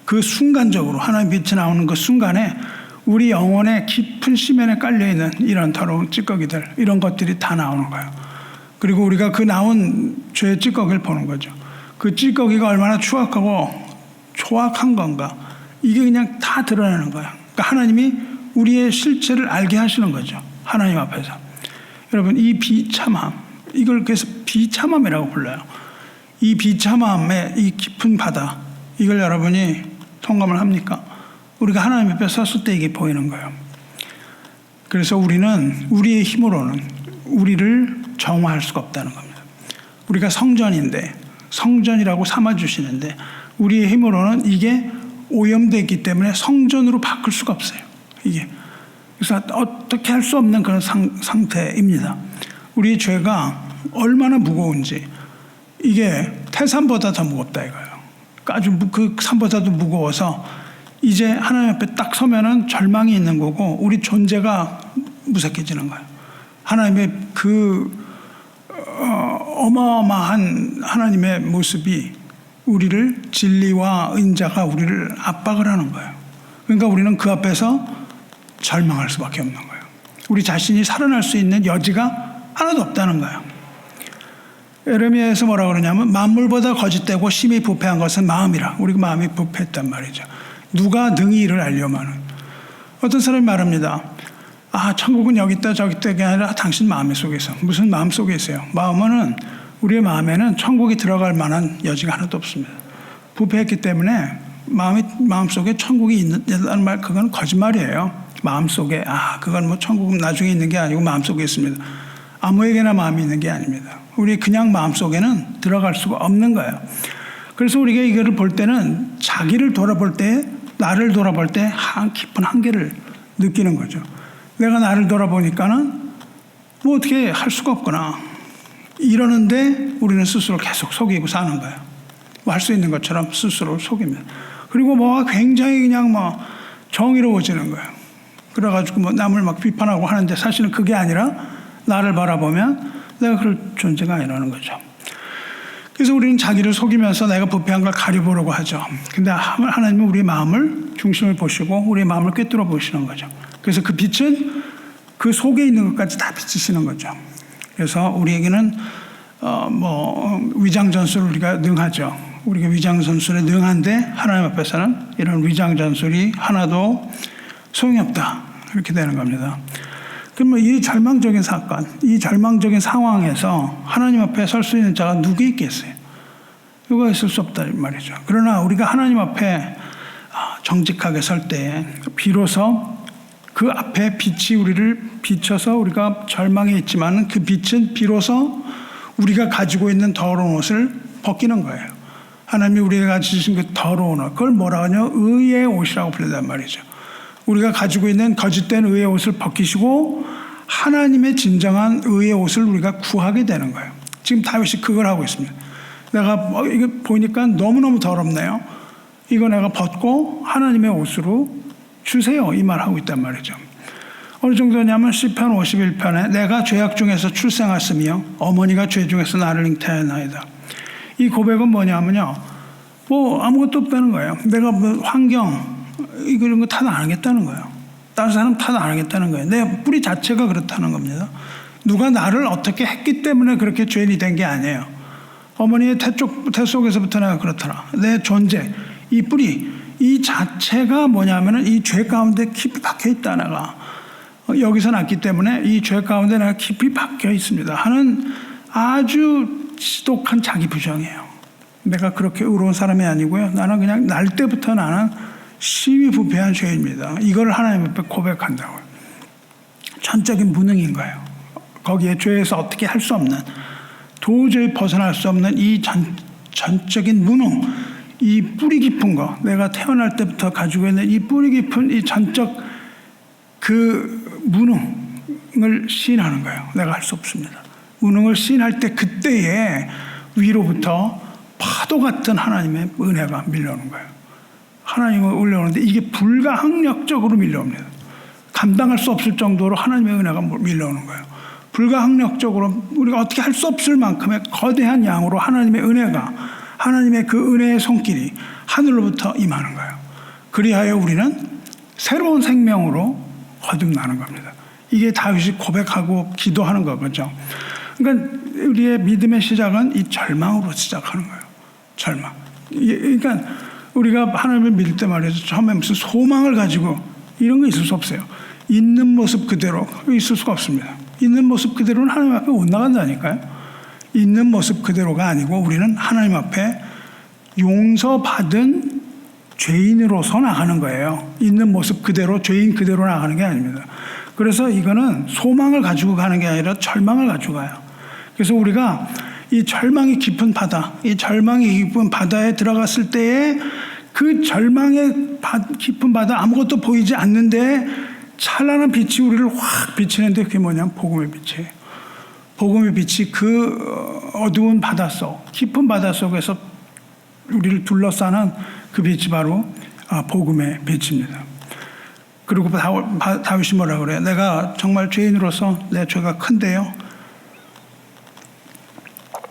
그 순간적으로 하나님 빛이 나오는 그 순간에 우리 영혼의 깊은 심연에 깔려있는 이런 더러운 찌꺼기들, 이런 것들이 다 나오는 거예요. 그리고 우리가 그 나온 죄의 찌꺼기를 보는 거죠. 그 찌꺼기가 얼마나 추악하고 조악한 건가, 이게 그냥 다 드러나는 거예요. 그러니까 하나님이 우리의 실체를 알게 하시는 거죠. 하나님 앞에서. 여러분, 이 비참함, 이걸 그래서 비참함이라고 불러요. 이 비참함의 이 깊은 바다, 이걸 여러분이 통감을 합니까? 우리가 하나님 앞에 섰을 때 이게 보이는 거예요. 그래서 우리는 우리의 힘으로는 우리를 정화할 수가 없다는 겁니다. 우리가 성전인데, 성전이라고 삼아주시는데 우리의 힘으로는 이게 오염되어 있기 때문에 성전으로 바꿀 수가 없어요. 이게. 그래서 어떻게 할 수 없는 그런 상태입니다. 우리의 죄가 얼마나 무거운지, 이게 태산보다 더 무겁다 이거예요. 아주 그 산보다도 무거워서 이제 하나님 앞에 딱 서면은 절망이 있는 거고 우리 존재가 무색해지는 거예요. 하나님의 그 어마어마한 하나님의 모습이 우리를, 진리와 은자가 우리를 압박을 하는 거예요. 그러니까 우리는 그 앞에서 절망할 수밖에 없는 거예요. 우리 자신이 살아날 수 있는 여지가 하나도 없다는 거예요. 에레미야에서 뭐라 그러냐면 만물보다 거짓되고 심히 부패한 것은 마음이라. 우리가 마음이 부패했단 말이죠. 누가 능히 이를 알려마는. 어떤 사람이 말합니다. 천국은 여기 있다 저기 있다가 아니라 당신 마음 속에서. 무슨 마음 속에 있어요? 마음은, 우리의 마음에는 천국이 들어갈 만한 여지가 하나도 없습니다. 부패했기 때문에 마음속에 천국이 있다는 말, 그건 거짓말이에요. 마음속에, 그건 천국은 나중에 있는 게 아니고 마음속에 있습니다. 아무에게나 마음이 있는 게 아닙니다. 우리 그냥 마음속에는 들어갈 수가 없는 거예요. 그래서 우리가 이거를 볼 때는 자기를 돌아볼 때, 나를 돌아볼 때 깊은 한계를 느끼는 거죠. 내가 나를 돌아보니까는 어떻게 할 수가 없구나. 이러는데 우리는 스스로 계속 속이고 사는 거예요. 할 수 있는 것처럼 스스로 속입니다. 그리고 굉장히 그냥 정의로워지는 거예요. 그래가지고 남을 비판하고 하는데 사실은 그게 아니라 나를 바라보면 내가 그럴 존재가 아니라는 거죠. 그래서 우리는 자기를 속이면서 내가 부패한 걸 가려보려고 하죠. 근데 하나님은 우리의 마음을, 중심을 보시고 우리의 마음을 꿰뚫어 보시는 거죠. 그래서 그 빛은 그 속에 있는 것까지 다 비치시는 거죠. 그래서 우리에게는 위장전술 우리가 능하죠. 우리가 위장전술에 능한데 하나님 앞에서는 이런 위장전술이 하나도 소용이 없다. 이렇게 되는 겁니다. 그러면 이 절망적인 사건, 이 절망적인 상황에서 하나님 앞에 설 수 있는 자가 누구 있겠어요? 누가 있을 수 없다 말이죠. 그러나 우리가 하나님 앞에 정직하게 설 때 비로소 그 앞에 빛이 우리를 비춰서 우리가 절망에 있지만 그 빛은 비로소 우리가 가지고 있는 더러운 옷을 벗기는 거예요. 하나님이 우리가 가지신 그 더러운 옷, 그걸 뭐라 하냐? 의의 옷이라고 불린단 말이죠. 우리가 가지고 있는 거짓된 의의 옷을 벗기시고 하나님의 진정한 의의 옷을 우리가 구하게 되는 거예요. 지금 다윗이 그걸 하고 있습니다. 내가 이거 보니까 너무너무 더럽네요. 이거 내가 벗고 하나님의 옷으로 주세요. 이 말하고 있단 말이죠. 어느 정도냐면 시편 51편에 내가 죄악 중에서 출생했으며 어머니가 죄 중에서 나를 잉태하였나이다. 이 고백은 뭐냐면요. 아무것도 없다는 거예요. 내가 환경, 이런 거 탓 안 하겠다는 거예요. 다른 사람 탓 안 하겠다는 거예요. 내 뿌리 자체가 그렇다는 겁니다. 누가 나를 어떻게 했기 때문에 그렇게 죄인이 된 게 아니에요. 어머니의 태 속에서부터 내가 그렇더라. 내 존재, 이 뿌리, 이 자체가 뭐냐면은 이 죄 가운데 깊이 박혀 있다. 내가 여기서 났기 때문에 이 죄 가운데 내가 깊이 박혀 있습니다 하는 아주 지독한 자기 부정이에요. 내가 그렇게 의로운 사람이 아니고요. 나는 그냥 날 때부터 나는 심히 부패한 죄입니다. 이걸 하나님 앞에 고백한다고요. 전적인 무능인 거예요. 거기에 죄에서 어떻게 할 수 없는, 도저히 벗어날 수 없는 이 전적인 무능, 이 뿌리 깊은 거, 내가 태어날 때부터 가지고 있는 이 뿌리 깊은 이 전적 그 무능을 시인하는 거예요. 내가 할 수 없습니다. 무능을 시인할 때 그때에 위로부터 파도 같은 하나님의 은혜가 밀려오는 거예요. 하나님은 올려오는데 이게 불가항력적으로 밀려옵니다. 감당할 수 없을 정도로 하나님의 은혜가 밀려오는 거예요. 불가항력적으로 우리가 어떻게 할 수 없을 만큼의 거대한 양으로 하나님의 은혜가, 하나님의 그 은혜의 손길이 하늘로부터 임하는 거예요. 그리하여 우리는 새로운 생명으로 거듭나는 겁니다. 이게 다윗이 고백하고 기도하는 거죠. 그러니까 우리의 믿음의 시작은 이 절망으로 시작하는 거예요. 절망. 그러니까 우리가 하나님을 믿을 때 말이죠. 처음에 무슨 소망을 가지고 이런 거 있을 수 없어요. 있는 모습 그대로 있을 수가 없습니다. 있는 모습 그대로는 하나님 앞에 못 나간다니까요. 있는 모습 그대로가 아니고 우리는 하나님 앞에 용서받은 죄인으로서 나가는 거예요. 있는 모습 그대로, 죄인 그대로 나가는 게 아닙니다. 그래서 이거는 소망을 가지고 가는 게 아니라 절망을 가지고 가요. 그래서 우리가 이 절망이 깊은 바다, 이 절망이 깊은 바다에 들어갔을 때에 그 절망의 깊은 바다, 아무것도 보이지 않는데 찬란한 빛이 우리를 확 비치는데 그게 뭐냐면 복음의 빛이에요. 복음의 빛이 그 어두운 바닷속, 깊은 바닷속에서 우리를 둘러싸는 그 빛이 바로 복음의 빛입니다. 그리고 다윗이 뭐라 그래요? 내가 정말 죄인으로서 내 죄가 큰데요.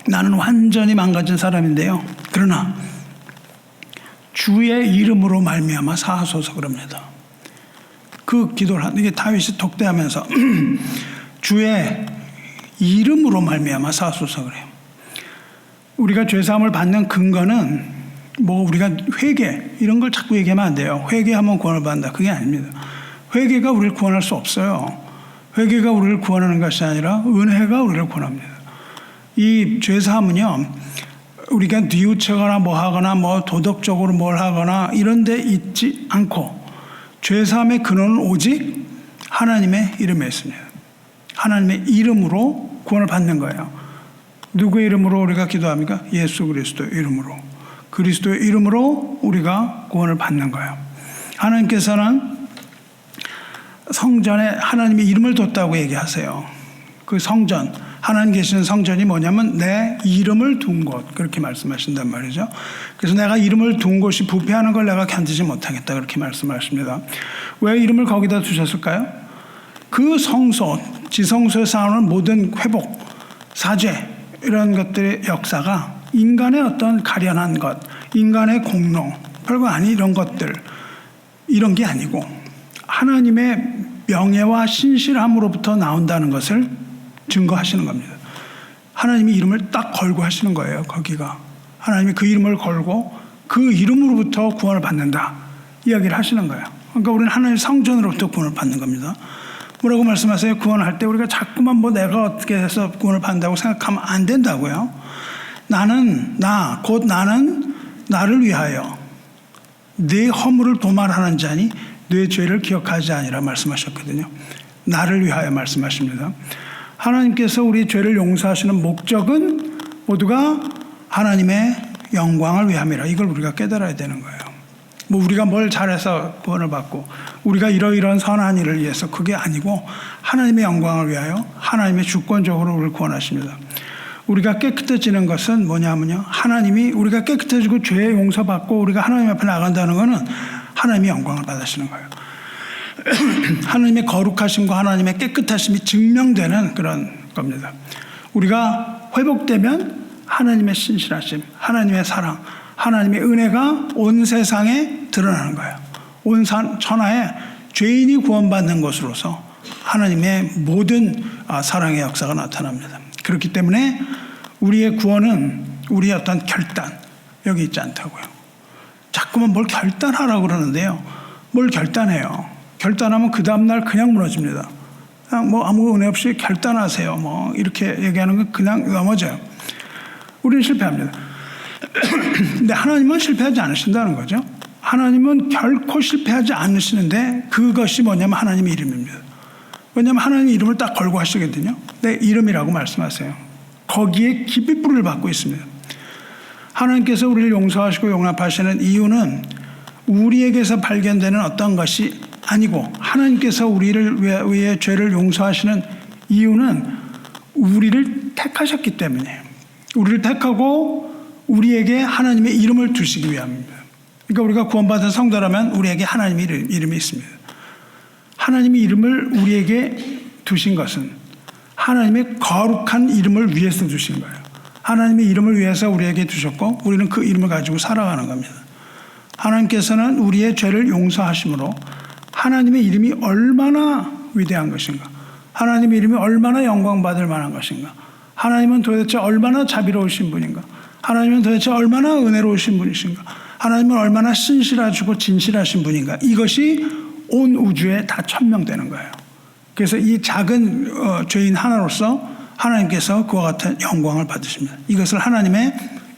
나는 완전히 망가진 사람인데요. 그러나 주의 이름으로 말미암아 사하소서 그럽니다. 그 기도를 이게 다윗이 독대하면서 주의 이름으로 말미암아 사하소서 그래요. 우리가 죄사함을 받는 근거는 뭐 우리가 회개 이런 걸 자꾸 얘기하면 안 돼요. 회개하면 구원을 받는다. 그게 아닙니다. 회개가 우리를 구원할 수 없어요. 회개가 우리를 구원하는 것이 아니라 은혜가 우리를 구원합니다. 이 죄사함은요, 우리가 뉘우치거나 뭐 하거나 뭐 도덕적으로 뭘 하거나 이런 데 있지 않고 죄사함의 근원은 오직 하나님의 이름에 있습니다. 하나님의 이름으로 구원을 받는 거예요. 누구의 이름으로 우리가 기도합니까? 예수 그리스도의 이름으로. 그리스도의 이름으로 우리가 구원을 받는 거예요. 하나님께서는 성전에 하나님의 이름을 뒀다고 얘기하세요. 그 성전, 하나님 계시는 성전이 뭐냐면 내 이름을 둔 곳, 그렇게 말씀하신단 말이죠. 그래서 내가 이름을 둔 곳이 부패하는 걸 내가 견디지 못하겠다, 그렇게 말씀하십니다. 왜 이름을 거기다 두셨을까요? 그 성소, 지성소에서 나오는 모든 회복, 사죄 이런 것들의 역사가 인간의 어떤 가련한 것, 인간의 공로, 별거 아닌 이런 것들, 이런 게 아니고 하나님의 명예와 신실함으로부터 나온다는 것을 증거하시는 겁니다. 하나님이 이름을 딱 걸고 하시는 거예요. 거기가 하나님이 그 이름을 걸고 그 이름으로부터 구원을 받는다 이야기를 하시는 거예요. 그러니까 우리는 하나님의 성전으로부터 구원을 받는 겁니다. 뭐라고 말씀하세요? 구원할 때 우리가 자꾸만 뭐 내가 어떻게 해서 구원을 받는다고 생각하면 안 된다고요. 나는 곧 나는 나를 위하여 네 허물을 도말하는 자니 네 죄를 기억하지 아니라 말씀하셨거든요. 나를 위하여 말씀하십니다. 하나님께서 우리 죄를 용서하시는 목적은 모두가 하나님의 영광을 위함이라. 이걸 우리가 깨달아야 되는 거예요. 뭐 우리가 뭘 잘해서 구원을 받고 우리가 이러이러한 선한 일을 위해서 그게 아니고 하나님의 영광을 위하여 하나님의 주권적으로 우리를 구원하십니다. 우리가 깨끗해지는 것은 뭐냐면요, 하나님이 우리가 깨끗해지고 죄 용서받고 우리가 하나님 앞에 나간다는 것은 하나님의 영광을 받으시는 거예요. 하나님의 거룩하심과 하나님의 깨끗하심이 증명되는 그런 겁니다. 우리가 회복되면 하나님의 신실하심, 하나님의 사랑, 하나님의 은혜가 온 세상에 드러나는 거예요. 온 천하에 죄인이 구원받는 것으로서 하나님의 모든 사랑의 역사가 나타납니다. 그렇기 때문에 우리의 구원은 우리의 어떤 결단, 여기 있지 않다고요. 자꾸만 뭘 결단하라고 그러는데요. 뭘 결단해요? 결단하면 그 다음날 그냥 무너집니다. 그냥 뭐 아무 은혜 없이 결단하세요. 뭐 이렇게 얘기하는 건 그냥 넘어져요. 우리는 실패합니다. 근데 하나님은 실패하지 않으신다는 거죠. 하나님은 결코 실패하지 않으시는데 그것이 뭐냐면 하나님의 이름입니다. 왜냐하면 하나님의 이름을 딱 걸고 하시거든요. 내 이름이라고 말씀하세요. 거기에 깊이 뿌리를 받고 있습니다. 하나님께서 우리를 용서하시고 용납하시는 이유는 우리에게서 발견되는 어떤 것이 아니고, 하나님께서 우리를 위해 죄를 용서하시는 이유는 우리를 택하셨기 때문이에요. 우리를 택하고 우리에게 하나님의 이름을 두시기 위함입니다. 그러니까 우리가 구원받은 성도라면 우리에게 하나님의 이름이 있습니다. 하나님의 이름을 우리에게 두신 것은 하나님의 거룩한 이름을 위해서 두신 거예요. 하나님의 이름을 위해서 우리에게 두셨고, 우리는 그 이름을 가지고 살아가는 겁니다. 하나님께서는 우리의 죄를 용서하심으로 하나님의 이름이 얼마나 위대한 것인가, 하나님의 이름이 얼마나 영광받을 만한 것인가, 하나님은 도대체 얼마나 자비로우신 분인가, 하나님은 도대체 얼마나 은혜로우신 분이신가, 하나님은 얼마나 신실하시고 진실하신 분인가, 이것이 온 우주에 다 천명되는 거예요. 그래서 이 작은 죄인 하나로서 하나님께서 그와 같은 영광을 받으십니다. 이것을 하나님의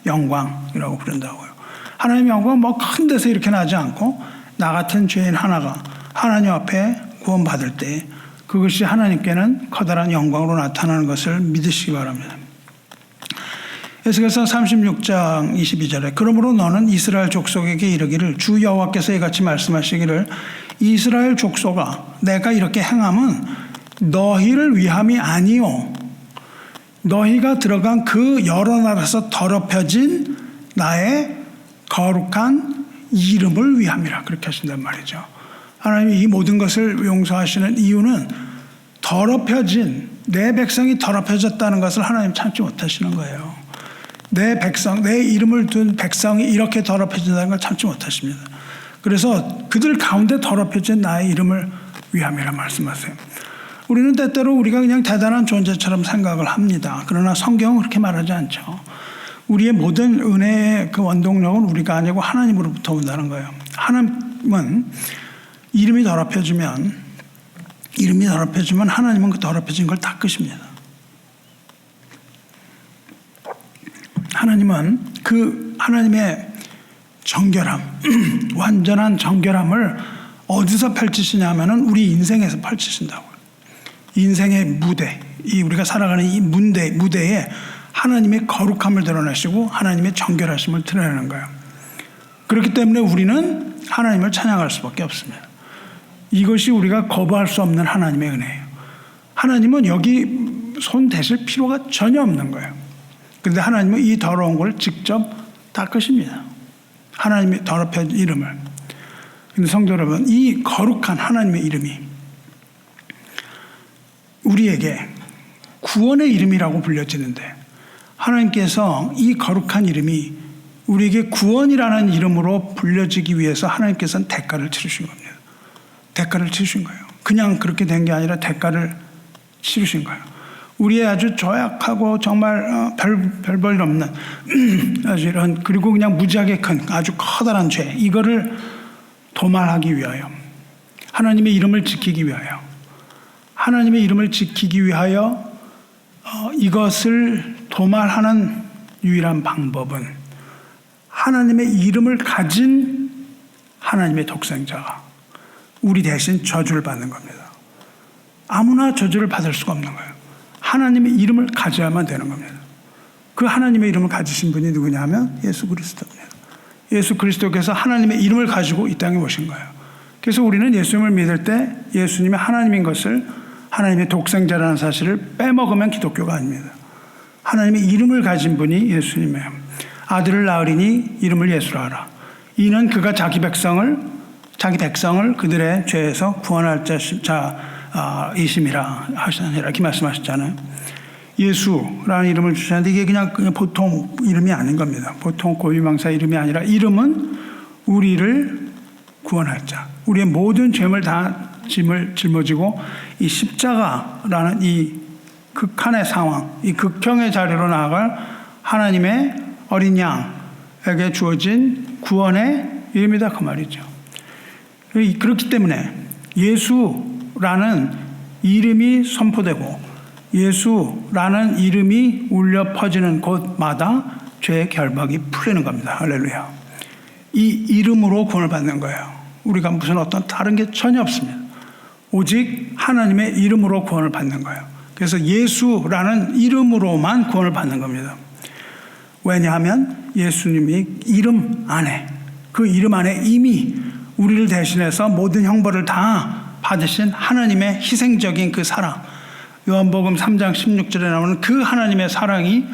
영광이라고 부른다고요. 하나님의 영광은 뭐 큰 데서 이렇게 나지 않고, 나 같은 죄인 하나가 하나님 앞에 구원받을 때 그것이 하나님께는 커다란 영광으로 나타나는 것을 믿으시기 바랍니다. 에스겔서 36장 22절에 그러므로 너는 이스라엘 족속에게 이르기를 주 여호와께서 이같이 말씀하시기를 이스라엘 족속아 내가 이렇게 행함은 너희를 위함이 아니요 너희가 들어간 그 여러 나라에서 더럽혀진 나의 거룩한 이름을 위함이라. 그렇게 하신단 말이죠. 하나님이 이 모든 것을 용서하시는 이유는 더럽혀진 내 백성이 더럽혀졌다는 것을 하나님 참지 못하시는 거예요. 내 백성, 내 이름을 둔 백성이 이렇게 더럽혀진다는 걸 참지 못하십니다. 그래서 그들 가운데 더럽혀진 나의 이름을 위함이라 말씀하세요. 우리는 때때로 우리가 그냥 대단한 존재처럼 생각을 합니다. 그러나 성경은 그렇게 말하지 않죠. 우리의 모든 은혜의 그 원동력은 우리가 아니고 하나님으로부터 온다는 거예요. 하나님은 이름이 더럽혀지면 하나님은 그 더럽혀진 걸 닦으십니다. 하나님은 그 하나님의 정결함, 완전한 정결함을 어디서 펼치시냐 하면은 우리 인생에서 펼치신다고요. 인생의 무대, 우리가 살아가는 이 무대에 하나님의 거룩함을 드러내시고 하나님의 정결하심을 드러내는 거예요. 그렇기 때문에 우리는 하나님을 찬양할 수밖에 없습니다. 이것이 우리가 거부할 수 없는 하나님의 은혜예요. 하나님은 여기 손 대실 필요가 전혀 없는 거예요. 그런데 하나님은 이 더러운 걸 직접 닦으십니다. 하나님의 더럽힌 이름을. 그런데 성도 여러분, 이 거룩한 하나님의 이름이 우리에게 구원의 이름이라고 불려지는데, 하나님께서 이 거룩한 이름이 우리에게 구원이라는 이름으로 불려지기 위해서 하나님께서는 대가를 치르신 겁니다. 대가를 치르신 거예요. 그냥 그렇게 된 게 아니라 대가를 치르신 거예요. 우리의 아주 조약하고 정말 별 볼 없는 아주 이런, 그리고 그냥 무지하게 큰 아주 커다란 죄, 이거를 도말하기 위하여, 하나님의 이름을 지키기 위하여, 하나님의 이름을 지키기 위하여 이것을 도말하는 유일한 방법은 하나님의 이름을 가진 하나님의 독생자가 우리 대신 저주를 받는 겁니다. 아무나 저주를 받을 수가 없는 거예요. 하나님의 이름을 가져야만 되는 겁니다. 그 하나님의 이름을 가지신 분이 누구냐 하면 예수 그리스도입니다. 예수 그리스도께서 하나님의 이름을 가지고 이 땅에 오신 거예요. 그래서 우리는 예수님을 믿을 때 예수님이 하나님인 것을, 하나님의 독생자라는 사실을 빼먹으면 기독교가 아닙니다. 하나님의 이름을 가진 분이 예수님이에요. 아들을 낳으리니 이름을 예수라 하라. 이는 그가 자기 백성을 그들의 죄에서 구원할 자이심이라 하시니라. 이렇게 말씀하셨잖아요. 예수라는 이름을 주셨는데 이게 그냥 보통 이름이 아닌 겁니다. 보통 고유명사 이름이 아니라, 이름은 우리를 구원할 자, 우리의 모든 죄를 다 짐을 짊어지고 이 십자가라는 이 극한의 상황, 이 극형의 자리로 나아갈 하나님의 어린 양에게 주어진 구원의 이름이다, 그 말이죠. 그렇기 때문에 예수라는 이름이 선포되고 예수라는 이름이 울려 퍼지는 곳마다 죄의 결박이 풀리는 겁니다. 할렐루야. 이 이름으로 구원을 받는 거예요. 우리가 무슨 어떤 다른 게 전혀 없습니다. 오직 하나님의 이름으로 구원을 받는 거예요. 그래서 예수라는 이름으로만 구원을 받는 겁니다. 왜냐하면 예수님이 이름 안에, 그 이름 안에 이미 우리를 대신해서 모든 형벌을 다 받으신 하나님의 희생적인 그 사랑, 요한복음 3장 16절에 나오는 그 하나님의 사랑이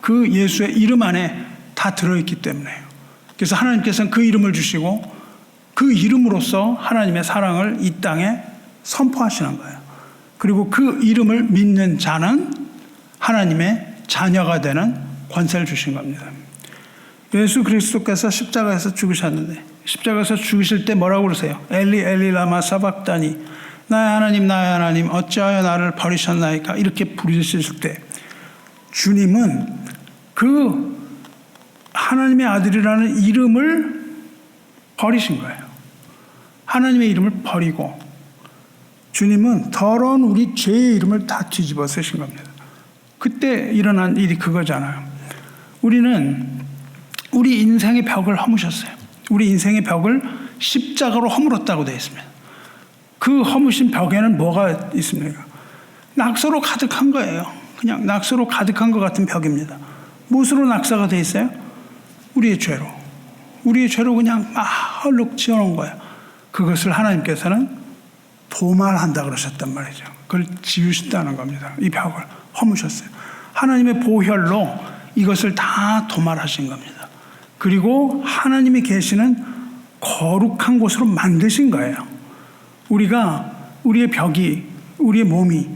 그 예수의 이름 안에 다 들어있기 때문에요. 그래서 하나님께서는 그 이름을 주시고 그 이름으로써 하나님의 사랑을 이 땅에 선포하시는 거예요. 그리고 그 이름을 믿는 자는 하나님의 자녀가 되는 권세를 주신 겁니다. 예수 그리스도께서 십자가에서 죽으셨는데, 십자가에서 죽으실 때 뭐라고 그러세요? 엘리 엘리 라마 사박다니, 나의 하나님 어찌하여 나를 버리셨나이까, 이렇게 부르실 때 주님은 그 하나님의 아들이라는 이름을 버리신 거예요. 하나님의 이름을 버리고 주님은 더러운 우리 죄의 이름을 다 뒤집어 쓰신 겁니다. 그때 일어난 일이 그거잖아요. 우리는 우리 인생의 벽을 허무셨어요. 우리 인생의 벽을 십자가로 허물었다고 되어 있습니다. 그 허무신 벽에는 뭐가 있습니까? 낙서로 가득한 거예요. 그냥 낙서로 가득한 것 같은 벽입니다. 무엇으로 낙서가 되어 있어요? 우리의 죄로. 우리의 죄로 그냥 막 헐룩 지어놓은 거예요. 그것을 하나님께서는 도말한다 그러셨단 말이죠. 그걸 지우신다는 겁니다. 이 벽을 허무셨어요. 하나님의 보혈로 이것을 다 도말하신 겁니다. 그리고 하나님이 계시는 거룩한 곳으로 만드신 거예요. 우리가 우리의 벽이, 우리의 몸이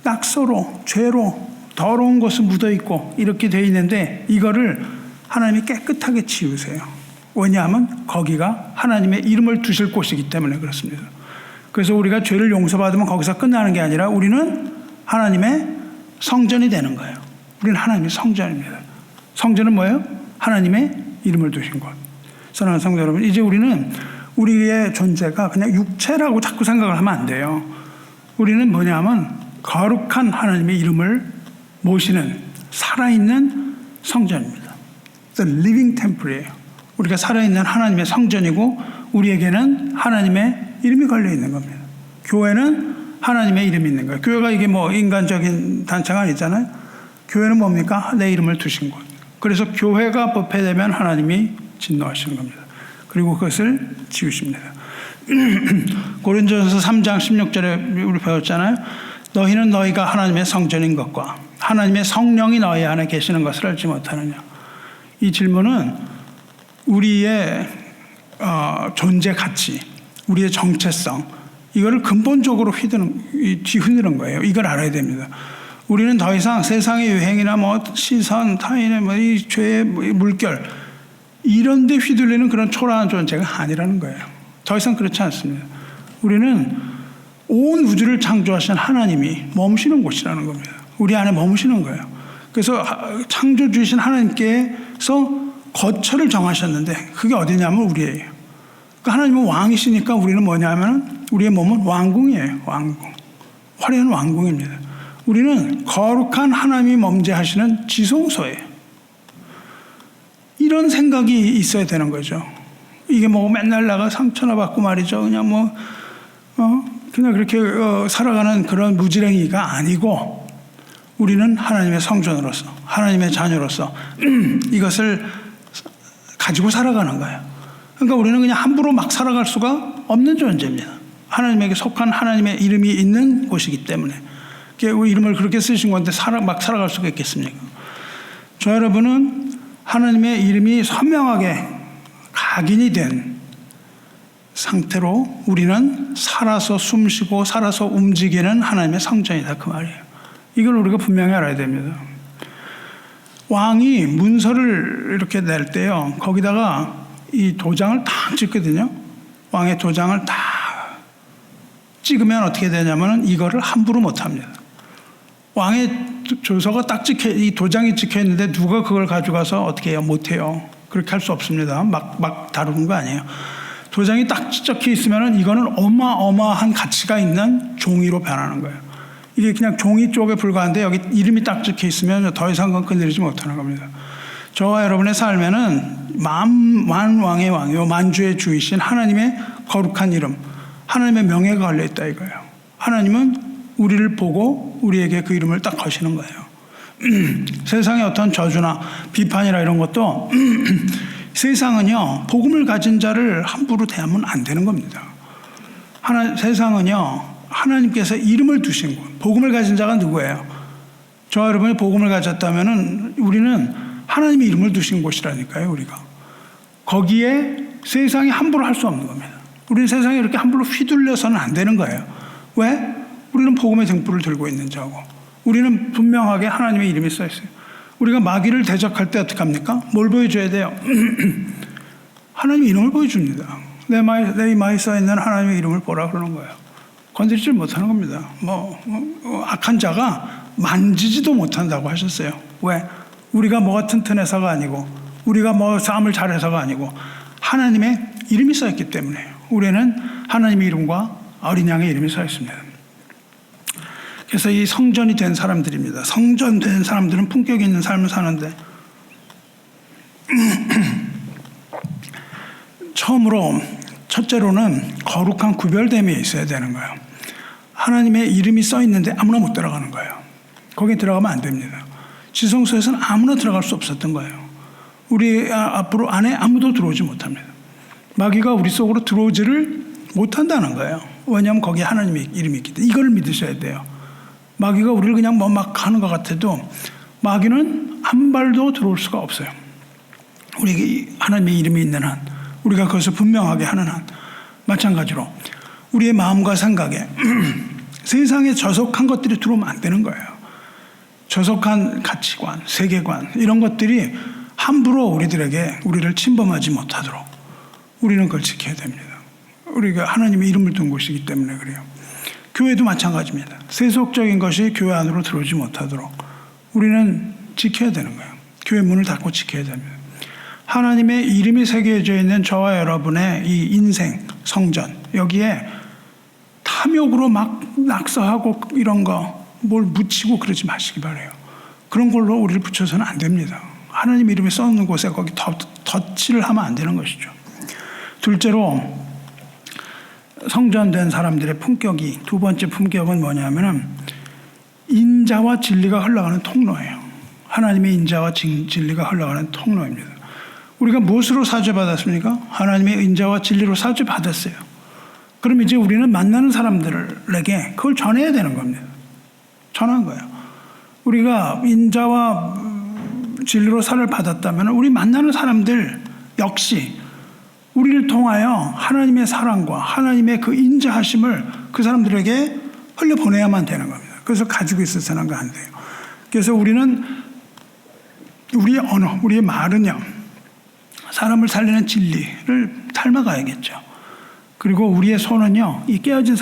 낙서로, 죄로 더러운 것은 묻어있고 이렇게 되어 있는데 이거를 하나님이 깨끗하게 지우세요. 왜냐하면 거기가 하나님의 이름을 두실 곳이기 때문에 그렇습니다. 그래서 우리가 죄를 용서받으면 거기서 끝나는 게 아니라 우리는 하나님의 성전이 되는 거예요. 우리는 하나님의 성전입니다. 성전은 뭐예요? 하나님의 이름을 두신 곳. 사랑하는 성도 여러분, 이제 우리는 우리의 존재가 그냥 육체라고 자꾸 생각을 하면 안 돼요. 우리는 뭐냐면 거룩한 하나님의 이름을 모시는 살아있는 성전입니다. The living temple이에요. 우리가 살아있는 하나님의 성전이고 우리에게는 하나님의 이름이 걸려있는 겁니다. 교회는 하나님의 이름이 있는 거예요. 교회가 이게 뭐 인간적인 단체가 아니잖아요. 교회는 뭡니까? 내 이름을 두신 곳. 그래서 교회가 부패되면 하나님이 진노하시는 겁니다. 그리고 그것을 지우십니다. 고린도전서 3장 16절에 우리 배웠잖아요. 너희는 너희가 하나님의 성전인 것과 하나님의 성령이 너희 안에 계시는 것을 알지 못하느냐. 이 질문은 우리의 존재 가치, 우리의 정체성, 이거를 근본적으로 뒤흔드는 거예요. 이걸 알아야 됩니다. 우리는 더 이상 세상의 유행이나 뭐 시선, 타인의 뭐 이 죄의 물결, 이런 데 휘둘리는 그런 초라한 존재가 아니라는 거예요. 더 이상 그렇지 않습니다. 우리는 온 우주를 창조하신 하나님이 머무시는 곳이라는 겁니다. 우리 안에 머무시는 거예요. 그래서 창조주이신 하나님께서 거처를 정하셨는데 그게 어디냐면 우리예요. 그러니까 하나님은 왕이시니까 우리는 뭐냐면 우리의 몸은 왕궁이에요. 왕궁. 화려한 왕궁입니다. 우리는 거룩한 하나님이 범죄하시는 지성소예요. 이런 생각이 있어야 되는 거죠. 이게 뭐 맨날 나가 상처나 받고 말이죠. 그냥 그냥 그렇게 살아가는 그런 무지랭이가 아니고 우리는 하나님의 성전으로서, 하나님의 자녀로서 이것을 가지고 살아가는 거예요. 그러니까 우리는 그냥 함부로 막 살아갈 수가 없는 존재입니다. 하나님에게 속한 하나님의 이름이 있는 곳이기 때문에. 우리 이름을 그렇게 쓰신 건데 막 살아갈 수가 있겠습니까? 저 여러분은 하나님의 이름이 선명하게 각인이 된 상태로 우리는 살아서 숨쉬고 살아서 움직이는 하나님의 성전이다 그 말이에요. 이걸 우리가 분명히 알아야 됩니다. 왕이 문서를 이렇게 낼 때요, 거기다가 이 도장을 딱 찍거든요. 왕의 도장을 딱 찍으면 어떻게 되냐면 이거를 함부로 못합니다. 왕의 조서가 딱 이 도장이 찍혀 있는데 누가 그걸 가져가서 어떻게 해요? 못해요. 그렇게 할 수 없습니다. 막 다루는 거 아니에요. 도장이 딱 적혀 있으면 이거는 어마어마한 가치가 있는 종이로 변하는 거예요. 이게 그냥 종이 쪽에 불과한데 여기 이름이 딱 적혀 있으면 더 이상 그건 건드리지 못하는 겁니다. 저와 여러분의 삶에는 만왕의 왕이요 만주의 주이신 하나님의 거룩한 이름, 하나님의 명예가 걸려있다 이거예요. 하나님은 우리를 보고 우리에게 그 이름을 딱 거시는 거예요. 세상의 어떤 저주나 비판이나 이런 것도 세상은요, 복음을 가진 자를 함부로 대하면 안 되는 겁니다. 세상은요, 하나님께서 이름을 두신 곳, 복음을 가진 자가 누구예요? 저와 여러분이 복음을 가졌다면은 우리는 하나님의 이름을 두신 곳이라니까요, 우리가. 거기에 세상이 함부로 할 수 없는 겁니다. 우리는 세상에 이렇게 함부로 휘둘려서는 안 되는 거예요. 왜? 우리는 복음의 등불을 들고 있는 자고, 우리는 분명하게 하나님의 이름이 써 있어요. 우리가 마귀를 대적할 때 어떻게 합니까? 뭘 보여줘야 돼요? 하나님의 이름을 보여줍니다. 내 이마에 써 있는 하나님의 이름을 보라 그러는 거예요. 건드리지 못하는 겁니다. 악한 자가 만지지도 못한다고 하셨어요. 왜? 우리가 뭐가 튼튼해서가 아니고, 우리가 뭐 싸움을 잘해서가 아니고, 하나님의 이름이 써 있기 때문에요. 우리는 하나님의 이름과 어린 양의 이름이 써 있습니다. 그래서 이 성전이 된 사람들입니다. 성전된 사람들은 품격 있는 삶을 사는데, 첫째로는 거룩한 구별됨이 있어야 되는 거예요. 하나님의 이름이 써 있는데 아무나 못 들어가는 거예요. 거기에 들어가면 안 됩니다. 지성소에서는 아무나 들어갈 수 없었던 거예요. 우리 앞으로 안에 아무도 들어오지 못합니다. 마귀가 우리 속으로 들어오지를 못한다는 거예요. 왜냐하면 거기에 하나님의 이름이 있기 때문에. 이걸 믿으셔야 돼요. 마귀가 우리를 그냥 뭐 막 하는 것 같아도 마귀는 한 발도 들어올 수가 없어요. 우리에게 하나님의 이름이 있는 한, 우리가 그것을 분명하게 하는 한, 마찬가지로 우리의 마음과 생각에 세상에 저속한 것들이 들어오면 안 되는 거예요. 저속한 가치관, 세계관, 이런 것들이 함부로 우리를 침범하지 못하도록 우리는 그걸 지켜야 됩니다. 우리가 하나님의 이름을 둔 곳이기 때문에 그래요. 교회도 마찬가지입니다. 세속적인 것이 교회 안으로 들어오지 못하도록 우리는 지켜야 되는 거예요. 교회 문을 닫고 지켜야 됩니다. 하나님의 이름이 새겨져 있는 저와 여러분의 이 인생, 성전, 여기에 탐욕으로 막 낙서하고 이런 거 뭘 묻히고 그러지 마시기 바라요. 그런 걸로 우리를 붙여서는 안 됩니다. 하나님 이름이 써있는 곳에 거기 덧칠을 하면 안 되는 것이죠. 둘째로 성전된 사람들의 품격이, 두 번째 품격은 뭐냐면은 인자와 진리가 흘러가는 통로예요. 하나님의 인자와 진리가 흘러가는 통로입니다. 우리가 무엇으로 사죄받았습니까? 하나님의 인자와 진리로 사죄받았어요. 그럼 이제 우리는 만나는 사람들에게 그걸 전해야 되는 겁니다. 전한 거예요. 우리가 인자와 진리로 사를 받았다면 우리 만나는 사람들 역시 우리를 통하여 하나님의 사랑과 하나님의 그 인자하심을 그 사람들에게 흘려보내야만 되는 겁니다. 그래서 가지고 있어서는 안 돼요. 그래서 우리는 우리의 언어, 우리의 말은요, 사람을 살리는 진리를 닮아가야겠죠. 그리고 우리의 손은요, 이 깨진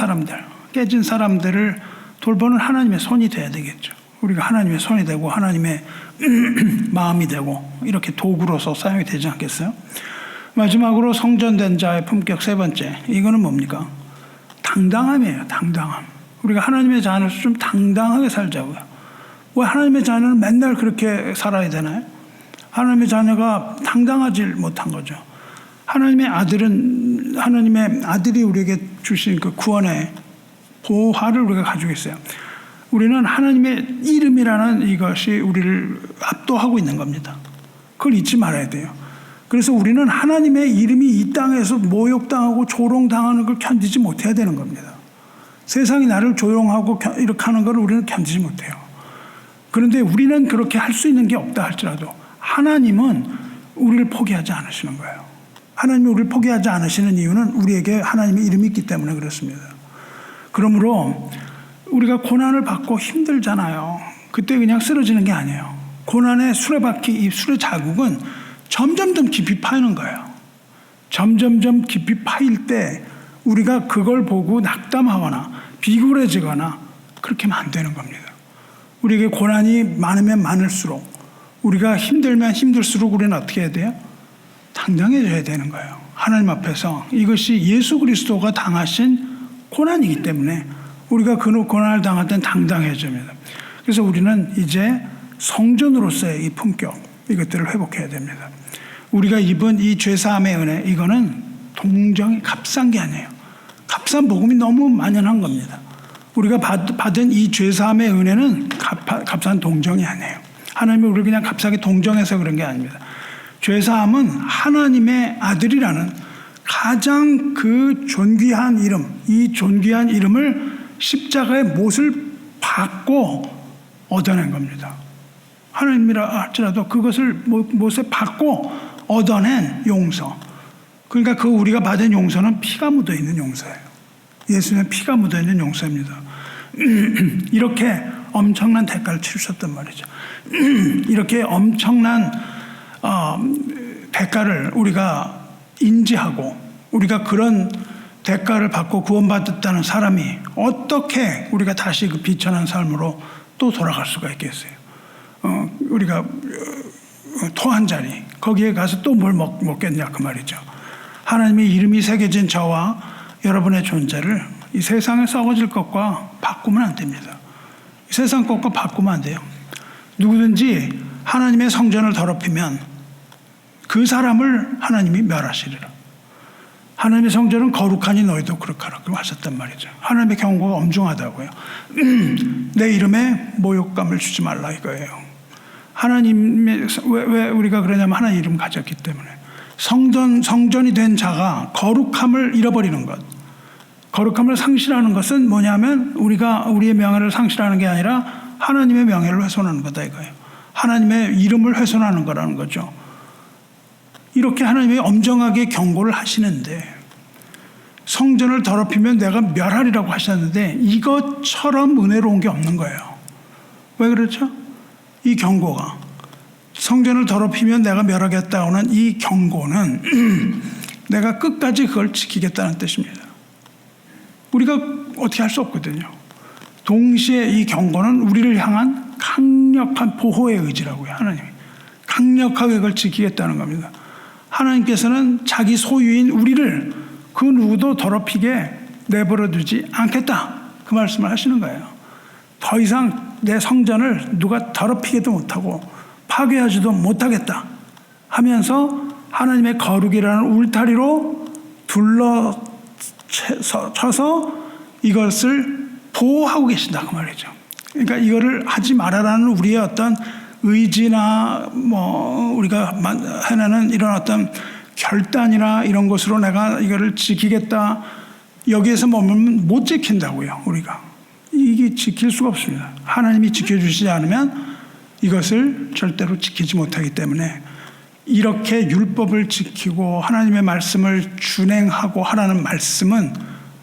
사람들을 돌보는 하나님의 손이 돼야 되겠죠. 우리가 하나님의 손이 되고 하나님의 마음이 되고 이렇게 도구로서 사용이 되지 않겠어요? 마지막으로 성전된 자의 품격 세 번째, 이거는 뭡니까? 당당함이에요. 당당함. 우리가 하나님의 자녀로서 좀 당당하게 살자고요. 왜 하나님의 자녀는 맨날 그렇게 살아야 되나요? 하나님의 자녀가 당당하지 못한 거죠. 하나님의 아들이 우리에게 주신 그 구원의 보화를 우리가 가지고 있어요. 우리는 하나님의 이름이라는 이것이 우리를 압도하고 있는 겁니다. 그걸 잊지 말아야 돼요. 그래서 우리는 하나님의 이름이 이 땅에서 모욕당하고 조롱당하는 걸 견디지 못해야 되는 겁니다. 세상이 나를 조롱하고 이렇게 하는 걸 우리는 견디지 못해요. 그런데 우리는 그렇게 할 수 있는 게 없다 할지라도 하나님은 우리를 포기하지 않으시는 거예요. 하나님이 우리를 포기하지 않으시는 이유는 우리에게 하나님의 이름이 있기 때문에 그렇습니다. 그러므로 우리가 고난을 받고 힘들잖아요. 그때 그냥 쓰러지는 게 아니에요. 고난의 수레바퀴, 이 수레 자국은 점점점 깊이 파이는 거예요. 점점점 깊이 파일 때 우리가 그걸 보고 낙담하거나 비굴해지거나 그렇게 하면 안 되는 겁니다. 우리에게 고난이 많으면 많을수록, 우리가 힘들면 힘들수록 우리는 어떻게 해야 돼요? 당당해져야 되는 거예요. 하나님 앞에서 이것이 예수 그리스도가 당하신 고난이기 때문에 우리가 그 고난을 당할 땐 당당해져야 됩니다. 그래서 우리는 이제 성전으로서의 이 품격, 이것들을 회복해야 됩니다. 우리가 입은 이 죄사함의 은혜, 이거는 동정이 값싼 게 아니에요. 값싼 복음이 너무 만연한 겁니다. 우리가 받은 이 죄사함의 은혜는 값싼 동정이 아니에요. 하나님이 우리를 그냥 값싸게 동정해서 그런 게 아닙니다. 죄사함은 하나님의 아들이라는 가장 그 존귀한 이름, 이 존귀한 이름을 십자가의 못을 받고 얻어낸 겁니다. 하나님이라 할지라도 그것을 못에 받고 얻어낸 용서. 그러니까 그 우리가 받은 용서는 피가 묻어있는 용서예요. 예수님의 피가 묻어있는 용서입니다. 이렇게 엄청난 대가를 치르셨단 말이죠. 이렇게 엄청난 대가를 우리가 인지하고 우리가 그런 대가를 받고 구원받았다는 사람이 어떻게 우리가 다시 그 비천한 삶으로 또 돌아갈 수가 있겠어요. 우리가 토한 자리 거기에 가서 또 뭘 먹겠냐 그 말이죠. 하나님의 이름이 새겨진 저와 여러분의 존재를 이 세상에 썩어질 것과 바꾸면 안 됩니다. 이 세상 것과 바꾸면 안 돼요. 누구든지 하나님의 성전을 더럽히면 그 사람을 하나님이 멸하시리라. 하나님의 성전은 거룩하니 너희도 그렇게 하셨단 말이죠. 하나님의 경고가 엄중하다고요. 내 이름에 모욕감을 주지 말라 이거예요. 하나님의 왜 우리가 그러냐면 하나님 이름 가졌기 때문에 성전이 된 자가 거룩함을 잃어버리는 것, 거룩함을 상실하는 것은 뭐냐면 우리가 우리의 명예를 상실하는 게 아니라 하나님의 명예를 훼손하는 거다 이거예요. 하나님의 이름을 훼손하는 거라는 거죠. 이렇게 하나님이 엄정하게 경고를 하시는데 성전을 더럽히면 내가 멸하리라고 하셨는데 이것처럼 은혜로운 게 없는 거예요. 왜 그렇죠? 이 경고가 성전을 더럽히면 내가 멸하겠다고 하는 이 경고는 내가 끝까지 그걸 지키겠다는 뜻입니다. 우리가 어떻게 할 수 없거든요. 동시에 이 경고는 우리를 향한 강력한 보호의 의지라고요. 하나님이 강력하게 그걸 지키겠다는 겁니다. 하나님께서는 자기 소유인 우리를 그 누구도 더럽히게 내버려 두지 않겠다. 그 말씀을 하시는 거예요. 더 이상 내 성전을 누가 더럽히기도 못하고 파괴하지도 못하겠다 하면서 하나님의 거룩이라는 울타리로 둘러쳐서 이것을 보호하고 계신다 그 말이죠. 그러니까 이거를 하지 말아라는 우리의 어떤 의지나 우리가 해내는 이런 어떤 결단이나 이런 것으로 내가 이거를 지키겠다 여기에서 머물면 못 지킨다고요. 우리가 이게 지킬 수가 없습니다. 하나님이 지켜주시지 않으면 이것을 절대로 지키지 못하기 때문에 이렇게 율법을 지키고 하나님의 말씀을 준행하고 하라는 말씀은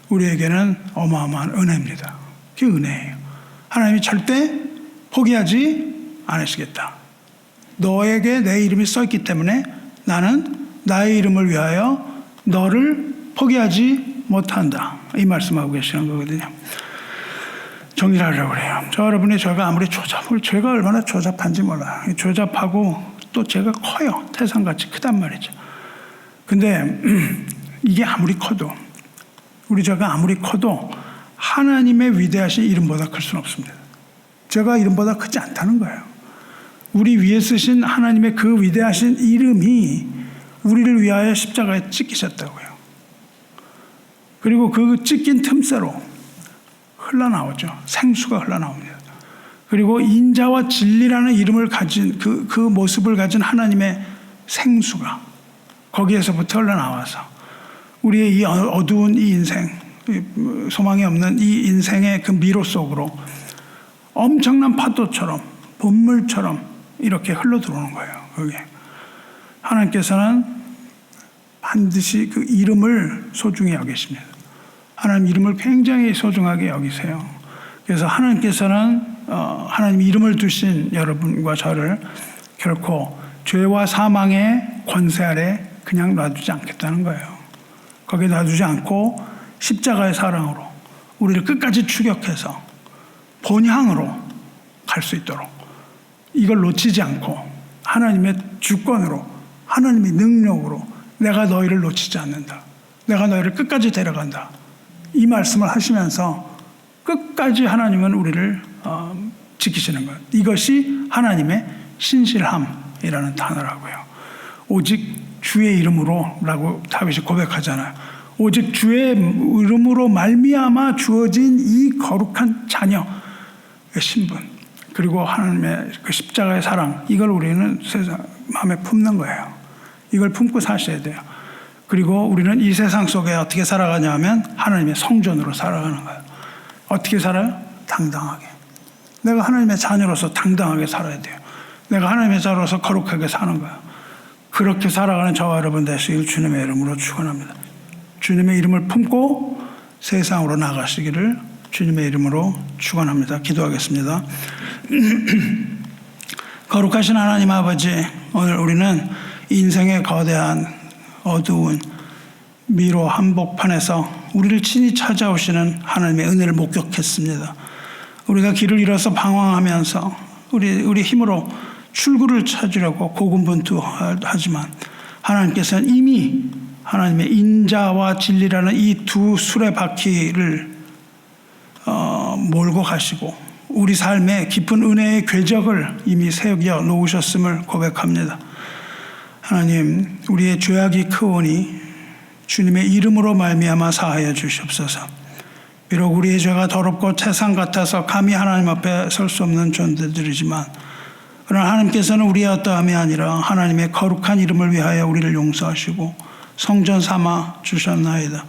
우리에게는 어마어마한 은혜입니다. 그게 은혜예요. 하나님이 절대 포기하지 않으시겠다. 너에게 내 이름이 써있기 때문에 나는 나의 이름을 위하여 너를 포기하지 못한다. 이 말씀하고 계시는 거거든요. 정리를 하려고 그래요. 여러분이 제가 아무리 제가 얼마나 조잡한지 몰라. 조잡하고 또 제가 커요. 태산같이 크단 말이죠. 근데 이게 아무리 커도 제가 아무리 커도 하나님의 위대하신 이름보다 클 수는 없습니다. 제가 이름보다 크지 않다는 거예요. 우리 위에 쓰신 하나님의 그 위대하신 이름이 우리를 위하여 십자가에 찍히셨다고요. 그리고 그 찍힌 틈새로 흘러나오죠. 생수가 흘러나옵니다. 그리고 인자와 진리라는 이름을 가진 그 모습을 가진 하나님의 생수가 거기에서부터 흘러나와서 우리의 이 어두운 이 인생, 소망이 없는 이 인생의 그 미로 속으로 엄청난 파도처럼 본물처럼 이렇게 흘러들어오는 거예요. 그게 하나님께서는 반드시 그 이름을 소중히 여기십니다. 하나님 이름을 굉장히 소중하게 여기세요. 그래서 하나님께서는 하나님 이름을 두신 여러분과 저를 결코 죄와 사망의 권세 아래 그냥 놔두지 않겠다는 거예요. 거기에 놔두지 않고 십자가의 사랑으로 우리를 끝까지 추격해서 본향으로 갈 수 있도록 이걸 놓치지 않고 하나님의 주권으로 하나님의 능력으로 내가 너희를 놓치지 않는다. 내가 너희를 끝까지 데려간다. 이 말씀을 하시면서 끝까지 하나님은 우리를 지키시는 것. 이것이 하나님의 신실함이라는 단어라고요. 오직 주의 이름으로 라고 다윗이 고백하잖아요. 오직 주의 이름으로 말미암아 주어진 이 거룩한 자녀의 신분, 그리고 하나님의 그 십자가의 사랑, 이걸 우리는 세상 마음에 품는 거예요. 이걸 품고 사셔야 돼요. 그리고 우리는 이 세상 속에 어떻게 살아가냐 하면 하나님의 성전으로 살아가는 거예요. 어떻게 살아요? 당당하게. 내가 하나님의 자녀로서 당당하게 살아야 돼요. 내가 하나님의 자녀로서 거룩하게 사는 거예요. 그렇게 살아가는 저와 여러분 되시길 주님의 이름으로 축원합니다. 주님의 이름을 품고 세상으로 나가시기를 주님의 이름으로 축원합니다. 기도하겠습니다. 거룩하신 하나님 아버지, 오늘 우리는 인생의 거대한 어두운 미로 한복판에서 우리를 친히 찾아오시는 하나님의 은혜를 목격했습니다. 우리가 길을 잃어서 방황하면서 우리 힘으로 출구를 찾으려고 고군분투하지만 하나님께서는 이미 하나님의 인자와 진리라는 이 두 수레바퀴를 몰고 가시고 우리 삶에 깊은 은혜의 궤적을 이미 세워 놓으셨음을 고백합니다. 하나님, 우리의 죄악이 크오니 주님의 이름으로 말미암아 사하여 주시옵소서. 비록 우리의 죄가 더럽고 채상 같아서 감히 하나님 앞에 설 수 없는 존재들이지만, 그러나 하나님께서는 우리의 어떠함이 아니라 하나님의 거룩한 이름을 위하여 우리를 용서하시고 성전 삼아 주셨나이다.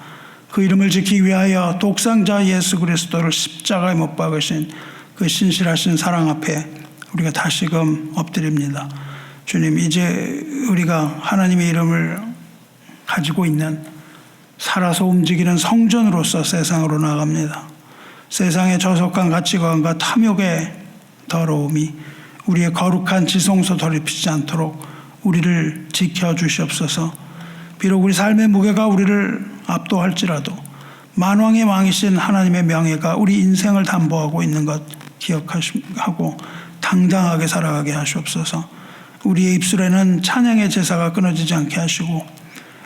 그 이름을 지키기 위하여 독생자 예수 그리스도를 십자가에 못 박으신 그 신실하신 사랑 앞에 우리가 다시금 엎드립니다. 주님, 이제 우리가 하나님의 이름을 가지고 있는 살아서 움직이는 성전으로서 세상으로 나갑니다. 세상의 저속한 가치관과 탐욕의 더러움이 우리의 거룩한 지성소 더럽히지 않도록 우리를 지켜주시옵소서. 비록 우리 삶의 무게가 우리를 압도할지라도 만왕의 왕이신 하나님의 명예가 우리 인생을 담보하고 있는 것 기억하고 당당하게 살아가게 하시옵소서. 우리의 입술에는 찬양의 제사가 끊어지지 않게 하시고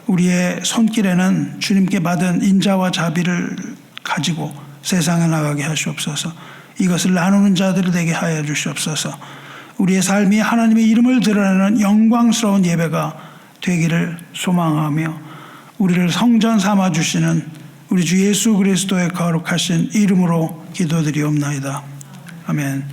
우리의 손길에는 주님께 받은 인자와 자비를 가지고 세상에 나가게 하시옵소서. 이것을 나누는 자들이 되게 하여 주시옵소서. 우리의 삶이 하나님의 이름을 드러내는 영광스러운 예배가 되기를 소망하며 우리를 성전 삼아 주시는 우리 주 예수 그리스도의 거룩하신 이름으로 기도드리옵나이다. 아멘.